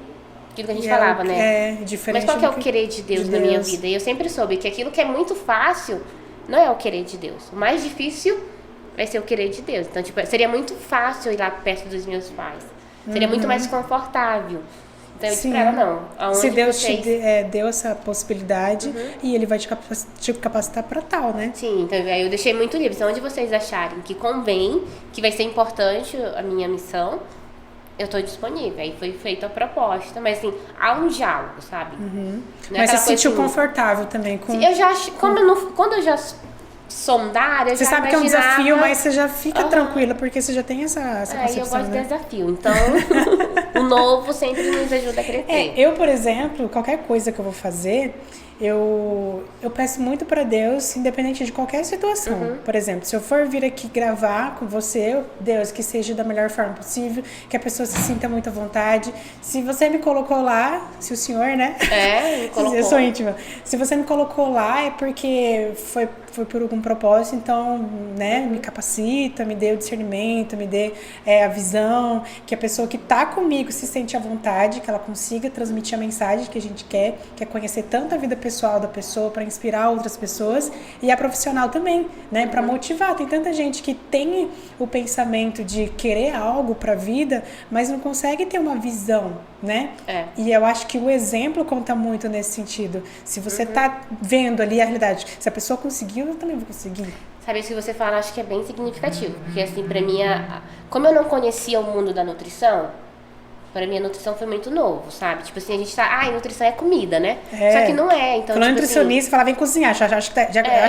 Aquilo que a gente falava, né? Diferente. Mas qual que é o querer de Deus na minha vida? E eu sempre soube que aquilo que é muito fácil não é o querer de Deus. O mais difícil vai ser o querer de Deus. Então, tipo, seria muito fácil ir lá perto dos meus pais. Seria muito mais confortável. Então eu disse pra ela, não. Aonde se Deus vocês... te deu essa possibilidade e Ele vai te capacitar pra tal, né? Sim, então aí eu deixei muito livre. Então, onde vocês acharem que convém, que vai ser importante a minha missão, eu tô disponível. Aí foi feita a proposta, mas assim, há um diálogo, sabe? Mas você se sentiu confortável também com... Eu já, quando eu já sondar, eu você já sabe imaginava... que é um desafio, mas você já fica tranquila, porque você já tem essa concepção, eu gosto né? de desafio, então o novo sempre nos ajuda a crescer. Eu, por exemplo, qualquer coisa que eu vou fazer, eu peço muito para Deus, independente de qualquer situação. Por exemplo, se eu for vir aqui gravar com você, Deus, que seja da melhor forma possível, que a pessoa se sinta muito à vontade. Se você me colocou lá, se o senhor, né? Me colocou. Eu sou íntima. Se você me colocou lá, é porque foi por algum propósito, então, né, me capacita, me dê o discernimento, me dê a visão, que a pessoa que tá comigo se sente à vontade, que ela consiga transmitir a mensagem que a gente quer, que é conhecer tanto a vida pessoal pessoal da pessoa, para inspirar outras pessoas, e a profissional também, né? Para motivar. Tem tanta gente que tem o pensamento de querer algo para a vida, mas não consegue ter uma visão, né? E eu acho que o exemplo conta muito nesse sentido. Se você tá vendo ali a realidade, se a pessoa conseguiu, eu também vou conseguir. Sabe, isso que você fala, acho que é bem significativo. Porque, assim, pra mim, como eu não conhecia o mundo da nutrição, pra mim a nutrição foi muito novo, sabe? Tipo assim, a gente tá... nutrição é comida, né? Só que não é. Então, falando tipo nutricionista, assim, falava, vem cozinhar. Acho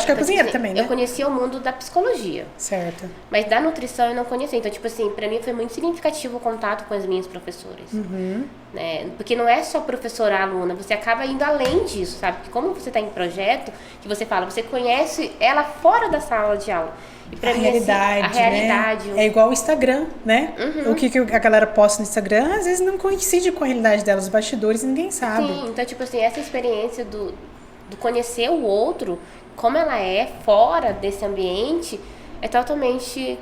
que é cozinheiro assim, também, né? Eu conhecia o mundo da psicologia. Certo. Mas da nutrição eu não conhecia. Então, tipo assim, pra mim foi muito significativo o contato com as minhas professoras. Né? Porque não é só professora aluna, você acaba indo além disso, sabe? Porque como você tá em projeto, que você fala, você conhece ela fora da sala de aula. E pra mim, realidade, assim, a realidade, né? É igual o Instagram, né? O que a galera posta no Instagram, às vezes não coincide com a realidade dela, os bastidores, ninguém sabe. Sim, então, tipo assim, essa experiência do conhecer o outro, como ela é fora desse ambiente, é totalmente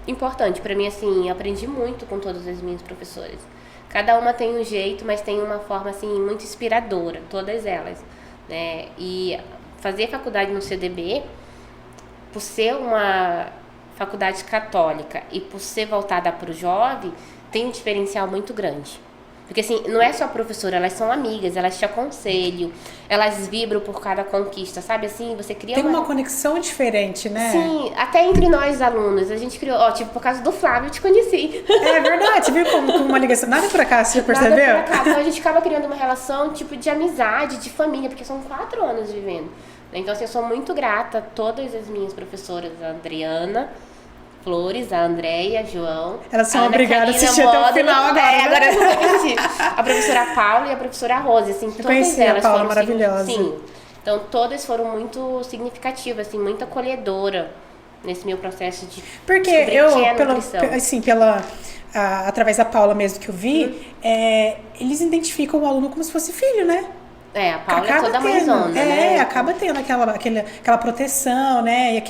importante. Pra mim, assim, eu aprendi muito com todas as minhas professoras. Cada uma tem um jeito, mas tem uma forma, assim, muito inspiradora, todas elas, né? E fazer faculdade no CDB, por ser uma faculdade católica e por ser voltada para o jovem, tem um diferencial muito grande. Porque, assim, não é só professora, elas são amigas, elas te aconselham, elas vibram por cada conquista, sabe? Assim, você cria Tem uma conexão diferente, né? Sim, até entre nós alunos, a gente criou, tipo, por causa do Flávio, eu te conheci. É verdade, viu como uma ligação, nada por acaso, você já percebeu? Nada por acaso. Então, a gente acaba criando uma relação, tipo, de amizade, de família, porque são 4 anos vivendo. Então, assim, eu sou muito grata a todas as minhas professoras, a Adriana Flores, a Andréia, a João. Elas são obrigadas a assistir até o final agora. Agora eu vou assistir. A professora Paula e a professora Rose, assim, todas elas a Paula, foram maravilhosa. Sim. Então, todas foram muito significativas, assim, muito acolhedora nesse meu processo de porque eu, através da Paula mesmo que eu vi, eles identificam o aluno como se fosse filho, né? A Paula é toda mãezona, né? Acaba tendo aquela proteção, né? E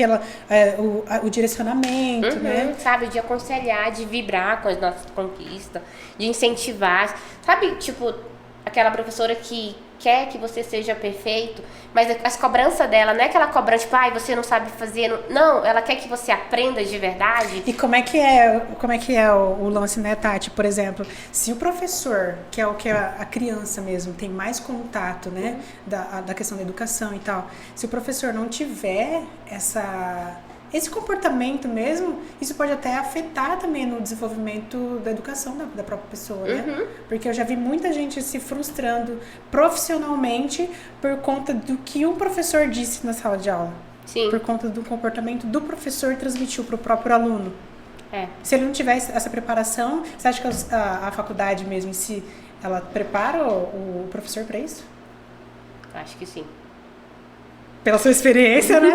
o direcionamento, né? Sabe, de aconselhar, de vibrar com as nossas conquistas, de incentivar. Sabe, tipo, aquela professora que quer que você seja perfeito, mas as cobranças dela não é aquela cobrança, tipo, você não sabe fazer. Não, ela quer que você aprenda de verdade. E como é que é o lance, né, Tati? Por exemplo, se o professor, que é o que a criança mesmo tem mais contato, né, da questão da educação e tal, se o professor não tiver esse comportamento mesmo, isso pode até afetar também no desenvolvimento da educação da própria pessoa, né? Porque eu já vi muita gente se frustrando profissionalmente por conta do que um professor disse na sala de aula. Sim. Por conta do comportamento do professor transmitiu para o próprio aluno. Se ele não tivesse essa preparação, você acha que a faculdade mesmo em si, ela prepara o professor para isso? Acho que sim. Pela sua experiência, né?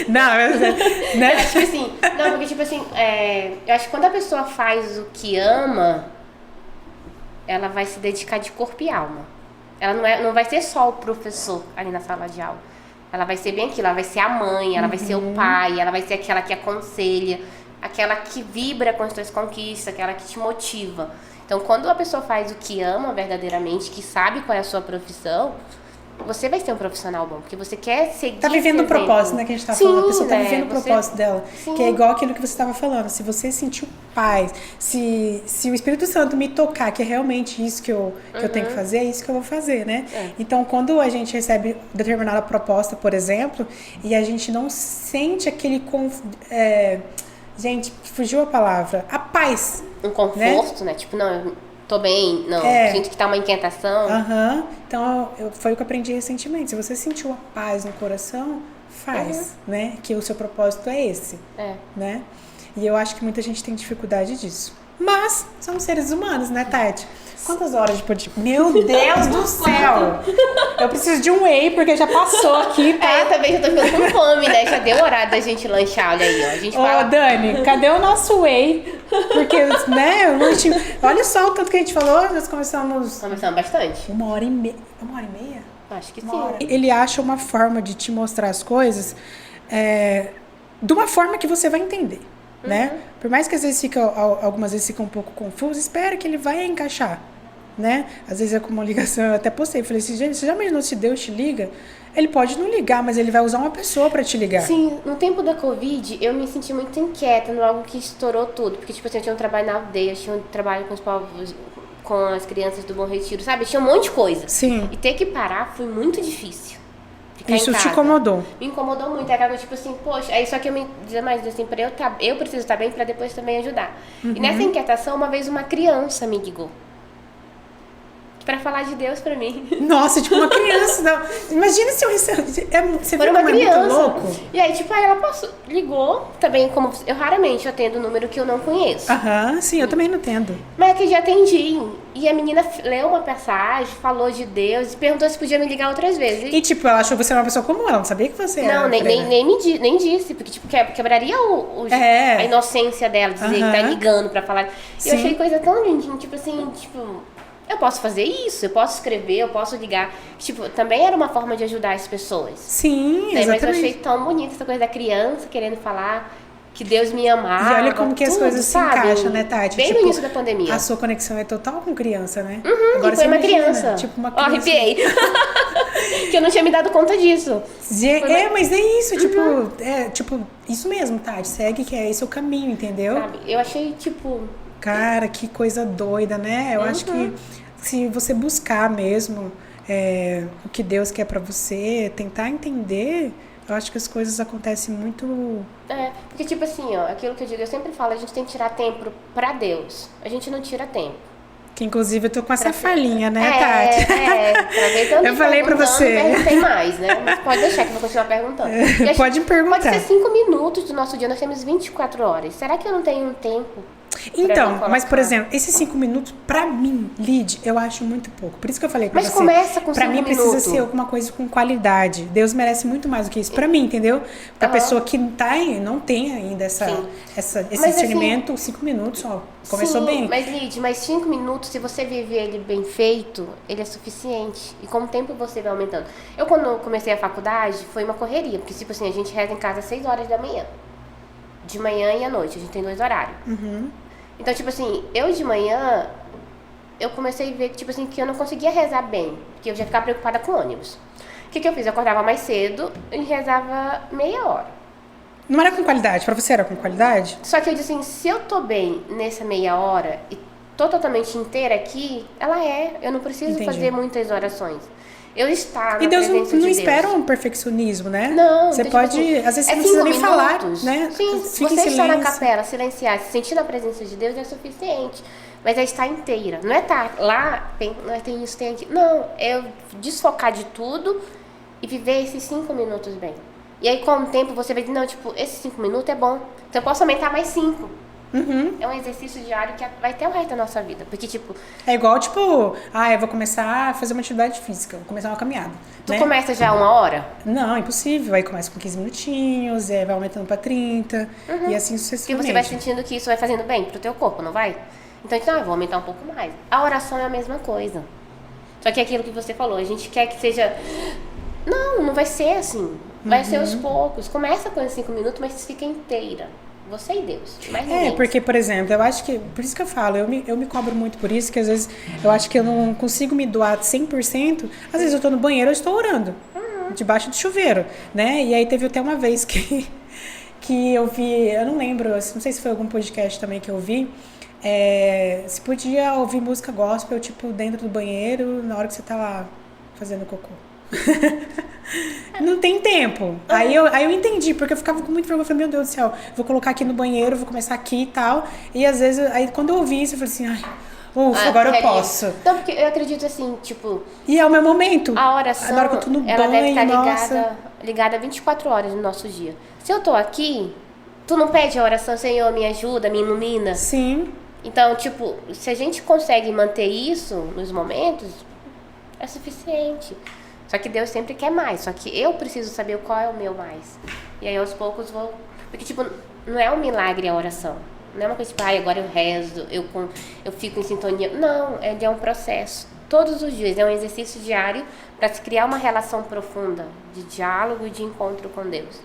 Não, né? Eu acho que assim, porque tipo assim, eu acho que quando a pessoa faz o que ama, ela vai se dedicar de corpo e alma. Ela não vai ser só o professor ali na sala de aula. Ela vai ser bem aquilo, ela vai ser a mãe, ela vai ser o pai, ela vai ser aquela que aconselha, aquela que vibra com as suas conquistas, aquela que te motiva. Então, quando a pessoa faz o que ama verdadeiramente, que sabe qual é a sua profissão, você vai ser um profissional bom, porque você quer seguir. Tá vivendo o propósito, né, que a gente tá falando. A pessoa tá vivendo o propósito dela. Sim. Que é igual aquilo que você estava falando. Se você sentiu paz, se o Espírito Santo me tocar, que é realmente isso que eu tenho que fazer, é isso que eu vou fazer, né? Então, quando a gente recebe determinada proposta, por exemplo, e a gente não sente aquele gente, fugiu a palavra. A paz. Um conforto, né? Tipo, não, tô bem, não, sinto que tá uma inquietação. Então, foi o que eu aprendi recentemente. Se você sentiu a paz no coração, faz, né? Que o seu propósito é esse, né? E eu acho que muita gente tem dificuldade disso. Mas, somos seres humanos, né, Tati? Quantas horas de podcast? Meu Deus do céu! Eu preciso de um whey, porque já passou aqui, tá? Eu também já tô ficando com fome, né? Já deu horário da gente lanchar, olha aí, ó. A gente fala... Dani, cadê o nosso whey? Porque, né, olha só o tanto que a gente falou, nós começamos bastante. 1h30. 1h30? Acho que sim. Ele acha uma forma de te mostrar as coisas de uma forma que você vai entender, né? Por mais que às vezes algumas vezes fica um pouco confuso, espera que ele vai encaixar, né? Às vezes é como uma ligação, eu até postei, falei assim, gente, você já imaginou se Deus te liga? Ele pode não ligar, mas ele vai usar uma pessoa para te ligar. Sim, no tempo da Covid, eu me senti muito inquieta logo que estourou tudo. Porque, tipo assim, eu tinha um trabalho na aldeia, eu tinha um trabalho com os povos, com as crianças do Bom Retiro, sabe? Tinha um monte de coisa. Sim. E ter que parar foi muito difícil. Ficar Isso em casa te incomodou? Me incomodou muito. Acaba tipo assim, poxa, aí só que eu me dizia mais assim, eu preciso estar bem pra depois também ajudar. E nessa inquietação, uma vez uma criança me ligou. Pra falar de Deus pra mim. Nossa, tipo uma criança. Não. Imagina se eu recebo. Você viu uma como criança. É muito louco? E aí, tipo, aí ela ligou também, como eu raramente atendo número que eu não conheço. Aham, sim, eu também não entendo. Mas é que já atendi. E a menina leu uma passagem, falou de Deus e perguntou se podia me ligar outras vezes. E tipo, ela achou que você era uma pessoa comum, ela não sabia que você era. Não, nem disse, porque tipo, quebraria a inocência dela, dizer que tá ligando pra falar. E eu achei coisa tão lindinha, tipo assim, tipo, eu posso fazer isso, eu posso escrever, eu posso ligar. Tipo, também era uma forma de ajudar as pessoas. Sim, exatamente. Mas eu achei tão bonita essa coisa da criança querendo falar que Deus me amava. E olha como que as coisas se encaixam, né, Tati? Bem tipo, no início da pandemia. A sua conexão é total com criança, né? Agora foi uma criança. Tipo, uma criança. Arrepiei. Que eu não tinha me dado conta disso. Mas é isso, tipo, isso mesmo, Tati. Segue que é esse o caminho, entendeu? Sabe? Eu achei, tipo... Cara, que coisa doida, né? Eu acho que se você buscar mesmo o que Deus quer pra você, tentar entender, eu acho que as coisas acontecem muito... porque tipo assim, ó, aquilo que eu digo, eu sempre falo, a gente tem que tirar tempo pra Deus. A gente não tira tempo. Que inclusive eu tô com essa falinha, né, Tati? Aproveitando. Eu falei pra você. Não tem mais, né? Mas pode deixar que eu vou continuar perguntando. Pode perguntar. Pode ser 5 minutos do nosso dia, nós temos 24 horas. Será que eu não tenho um tempo? Então, mas por exemplo, esses 5 minutos, pra mim, Lid, eu acho muito pouco. Por isso que eu falei pra você. Mas começa com 5 minutos. Pra mim precisa ser alguma coisa com qualidade. Deus merece muito mais do que isso. Pra mim, entendeu? Pra pessoa que não tem ainda esse discernimento, 5 minutos, ó, começou bem. Mas Lid, 5 minutos, se você viver ele bem feito, ele é suficiente. E com o tempo você vai aumentando. Eu, quando comecei a faculdade, foi uma correria. Porque, tipo assim, a gente reza em casa às 6 horas da manhã. De manhã e à noite, a gente tem 2 horários. Então, tipo assim, eu de manhã, eu comecei a ver que, tipo assim, que eu não conseguia rezar bem, porque eu já ficava preocupada com ônibus. O que eu fiz? Eu acordava mais cedo e rezava meia hora. Não era com qualidade? Pra você era com qualidade? Só que eu disse assim, se eu tô bem nessa meia hora e tô totalmente inteira aqui, eu não preciso fazer muitas orações. Eu estar na presença de Deus. E Deus não espera um perfeccionismo, né? Não. Você então, pode, tipo assim, às vezes você não precisa nem falar, né? Sim, se você estar na capela, silenciar, sentindo a presença de Deus é suficiente. Mas é estar inteira. Não é estar lá, tem isso, tem aquilo. Não, é desfocar de tudo e viver esses 5 minutos bem. E aí, com o tempo, você vai dizer, não, tipo, esses 5 minutos é bom. Então, eu posso aumentar mais 5. É um exercício diário que vai ter o resto da nossa vida. Porque, tipo... É igual, tipo... eu vou começar a fazer uma atividade física. Vou começar uma caminhada. Tu começa já 1 hora? Não, impossível. Aí começa com 15 minutinhos, vai aumentando pra 30. E assim sucessivamente. E você vai sentindo que isso vai fazendo bem pro teu corpo, não vai? Então, eu vou aumentar um pouco mais. A oração é a mesma coisa. Só que é aquilo que você falou. A gente quer que seja... Não vai ser assim. Vai ser aos poucos. Começa com esses 5 minutos, mas fica inteira. Você e Deus. Mais ninguém. Porque, por exemplo, eu acho que... Por isso que eu falo, eu me cobro muito por isso, que às vezes eu acho que eu não consigo me doar 100%. Às vezes eu tô no banheiro, eu estou orando. Debaixo do chuveiro, né? E aí teve até uma vez que eu vi... Eu não lembro, não sei se foi algum podcast também que eu vi. Se podia ouvir música gospel, tipo, dentro do banheiro, na hora que você tá lá fazendo cocô. Não tem tempo. Aí eu entendi, porque eu ficava com muito vergonha. Eu falei, meu Deus do céu, vou colocar aqui no banheiro, vou começar aqui e tal. E às vezes, aí quando eu ouvi isso, eu falei assim, agora eu posso. Então, porque eu acredito assim, tipo... E é o meu momento. A oração, agora que eu tô no ela banho, deve estar ligada 24 horas no nosso dia. Se eu tô aqui, tu não pede a oração, Senhor, me ajuda, me ilumina? Sim. Então, tipo, se a gente consegue manter isso nos momentos, é suficiente. Só que Deus sempre quer mais. Só que eu preciso saber qual é o meu mais. E aí, aos poucos, vou... Porque, tipo, não é um milagre a oração. Não é uma coisa tipo, agora eu rezo, eu fico em sintonia. Não, é um processo. Todos os dias. É um exercício diário para se criar uma relação profunda de diálogo e de encontro com Deus.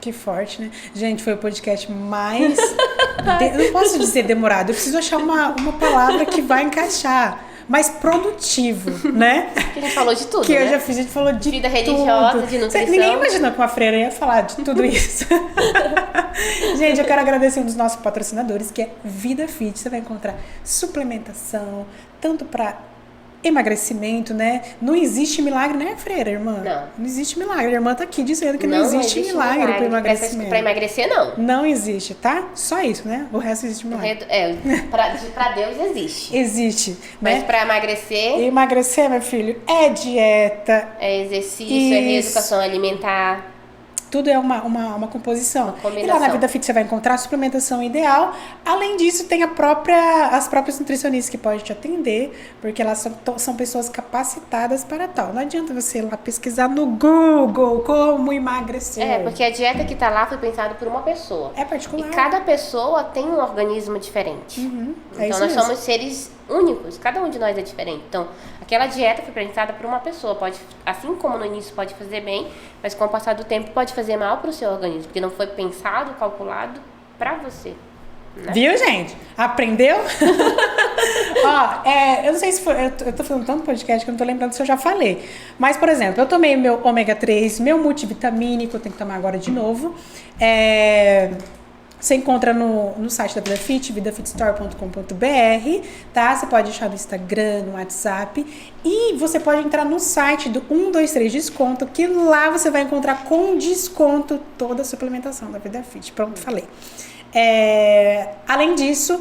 Que forte, né? Gente, foi o podcast mais... eu não posso dizer demorado. Eu preciso achar uma palavra que vai encaixar. mais produtivo, né? Que a gente falou de tudo, Que né? eu já fiz, a gente falou de vida religiosa, tudo. de nutrição. Ninguém imaginou que uma freira ia falar de tudo isso. Gente, eu quero agradecer um dos nossos patrocinadores, que é Vida Fit. Você vai encontrar suplementação, tanto para emagrecimento, né? Não existe milagre, né, freira, irmã? Não existe milagre. A irmã tá aqui dizendo que não existe milagre para emagrecimento. Pra emagrecer, não. Não existe, tá? Só isso, né? O resto existe milagre. Pra Deus existe. Existe, Mas né? pra emagrecer... Emagrecer, meu filho, é dieta. É exercício, é reeducação alimentar. Tudo é uma composição. Combinação. E lá na Vida Fit você vai encontrar a suplementação ideal. Além disso, tem as próprias nutricionistas que podem te atender, porque elas são pessoas capacitadas para tal. Não adianta você ir lá pesquisar no Google como emagrecer. Porque a dieta que tá lá foi pensada por uma pessoa. É particular. E cada pessoa tem um organismo diferente. É Então isso nós mesmo. somos seres únicos, cada um de nós é diferente. Então, aquela dieta foi pensada por uma pessoa. Pode, assim como no início pode fazer bem, mas com o passar do tempo pode fazer mal para o seu organismo, porque não foi pensado, calculado para você. Né? Viu, gente? Aprendeu? Ó, eu não sei se foi. Eu tô falando tanto podcast que eu não tô lembrando se eu já falei. Mas, por exemplo, eu tomei meu ômega 3, meu multivitamínico, eu tenho que tomar agora de novo. Você encontra no site da Vida Fit, vidafitstore.com.br, tá? Você pode deixar no Instagram, no WhatsApp. E você pode entrar no site do 123 Desconto, que lá você vai encontrar com desconto toda a suplementação da Vida Fit. Pronto, falei. Além disso,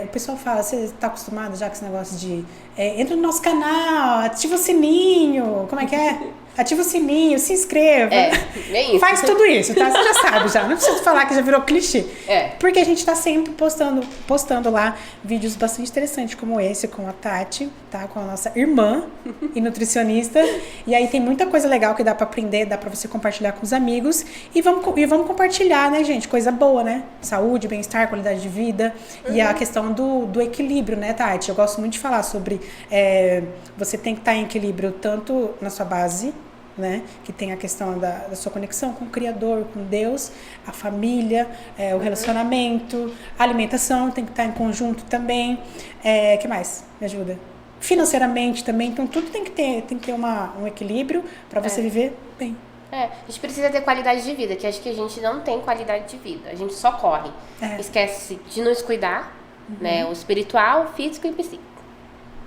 o pessoal fala, você está acostumado já com esse negócio de entra no nosso canal, ativa o sininho, como é que é? Ativa o sininho, se inscreva. Bem isso. Faz tudo isso, tá? Você já sabe já. Não precisa falar que já virou clichê. Porque a gente tá sempre postando lá vídeos bastante interessantes como esse, com a Tati, tá? Com a nossa irmã e nutricionista. E aí tem muita coisa legal que dá pra aprender, dá pra você compartilhar com os amigos. E vamos compartilhar, né, gente? Coisa boa, né? Saúde, bem-estar, qualidade de vida. E a questão do equilíbrio, né, Tati? Eu gosto muito de falar sobre você tem que estar em equilíbrio tanto na sua base, né? Que tem a questão da sua conexão com o Criador, com Deus, a família, o relacionamento, a alimentação tem que estar em conjunto também. Que mais? Me ajuda? Financeiramente também. Então, tudo tem que ter um equilíbrio para você viver bem. A gente precisa ter qualidade de vida, que acho que a gente não tem qualidade de vida. A gente só corre. Esquece de nos cuidar, né? O espiritual, físico e psíquico.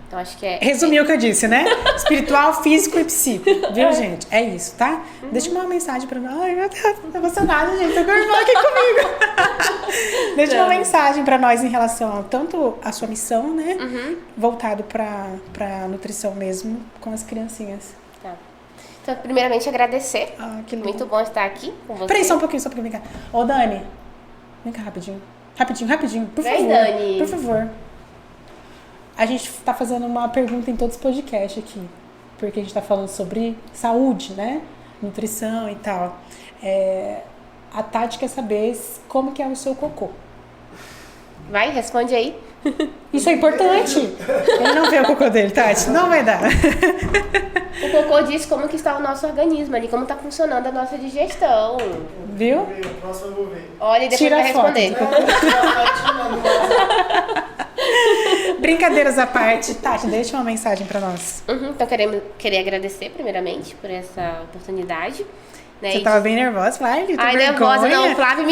Então, acho que Resumiu o que eu disse, né? Espiritual, físico e psíquico. Viu, gente? É isso, tá? Deixa uma mensagem pra nós. Ai, meu Deus, tô emocionada, gente. Tô com a irmã aqui comigo. Deixa uma mensagem pra nós em relação a tanto a sua missão, né? Voltado pra nutrição mesmo, com as criancinhas. Tá. Então, primeiramente, agradecer. Que lindo. Muito bom estar aqui com você. Peraí, só um pouquinho, vem cá. Ô, Dani, vem cá rapidinho. Rapidinho, por favor. Dani. Por favor. A gente tá fazendo uma pergunta em todos os podcasts aqui, porque a gente tá falando sobre saúde, né? Nutrição e tal. A Tati quer saber como que é o seu cocô. Vai, responde aí. Isso é importante. Ele não vê o cocô dele, Tati. Não vai dar. O cocô diz como que está o nosso organismo ali, como está funcionando a nossa digestão. Viu? O próximo eu vou ver. Olha, e depois Tira vai a foto. responder. Brincadeiras à parte. Tati, deixa uma mensagem pra nós. Então, queria agradecer primeiramente por essa oportunidade. Né? Você tava bem nervosa? Ai, nervosa, não. O Flávio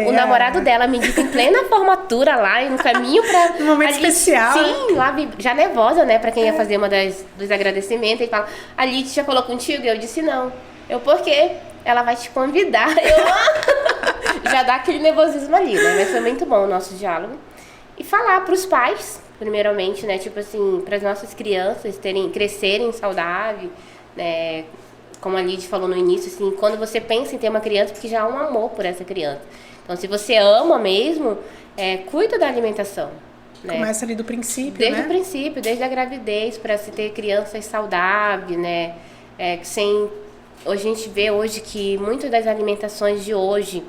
o namorado dela me disse em plena formatura lá, no caminho pra... Um momento especial. Sim, lá já nervosa, né? Pra quem ia fazer dos agradecimentos. Ele fala, a Lid já falou contigo? Eu disse, não. Por quê? Ela vai te convidar. Já dá aquele nervosismo ali, né? Mas foi muito bom o nosso diálogo. E falar pros pais, primeiramente, né? Tipo assim, pras nossas crianças crescerem saudável, né? Como a Lid falou no início, assim, quando você pensa em ter uma criança, porque já há um amor por essa criança. Então, se você ama mesmo, cuida da alimentação. Né? Começa ali do princípio, Desde o princípio, desde a gravidez, para se ter crianças saudáveis, né? Hoje a gente vê hoje que muitas das alimentações de hoje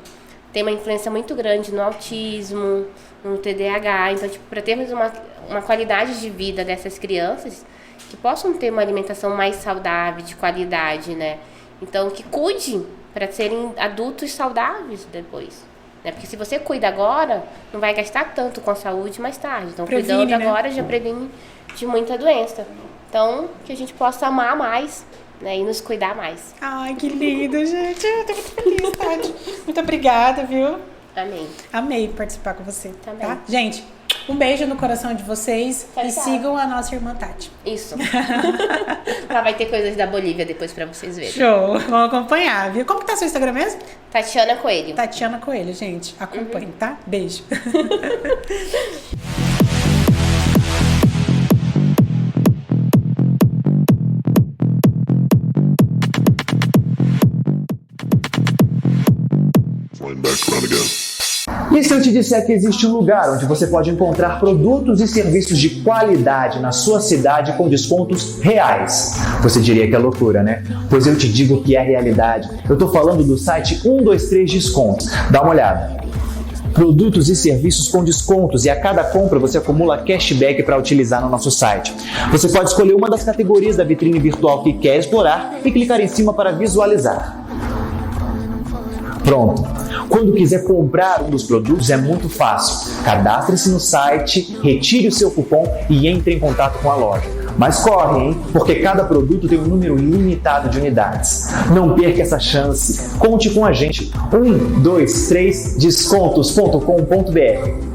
tem uma influência muito grande no autismo, no TDAH. Então, tipo, para termos uma qualidade de vida dessas crianças, que possam ter uma alimentação mais saudável, de qualidade, né? Então, que cuide para serem adultos saudáveis depois. né? Porque se você cuida agora, não vai gastar tanto com a saúde mais tarde. Então, Previne, cuidando né? agora já previne de muita doença. Então, que a gente possa amar mais, né? E nos cuidar mais. Ai, que lindo, gente. Eu tô muito feliz, Tati. Muito obrigada, viu? Amém. Amei participar com você. Também. Tá? Gente, um beijo no coração de vocês Tchau, e tchau. sigam a nossa irmã Tati. Isso. Lá vai ter coisas da Bolívia depois pra vocês verem. Show! Vamos acompanhar, viu? Como que tá seu Instagram mesmo? Tatiana Coelho. Tatiana Coelho, gente. Acompanhe, tá? Beijo. E se eu te disser que existe um lugar onde você pode encontrar produtos e serviços de qualidade na sua cidade com descontos reais? Você diria que é loucura, né? Pois eu te digo que é realidade. Eu tô falando do site 123 Descontos. Dá uma olhada. Produtos e serviços com descontos, e a cada compra você acumula cashback para utilizar no nosso site. Você pode escolher uma das categorias da vitrine virtual que quer explorar e clicar em cima para visualizar. Pronto! Quando quiser comprar um dos produtos é muito fácil. Cadastre-se no site, retire o seu cupom e entre em contato com a loja. Mas corre, hein? Porque cada produto tem um número limitado de unidades. Não perca essa chance. Conte com a gente. 123descontos.com.br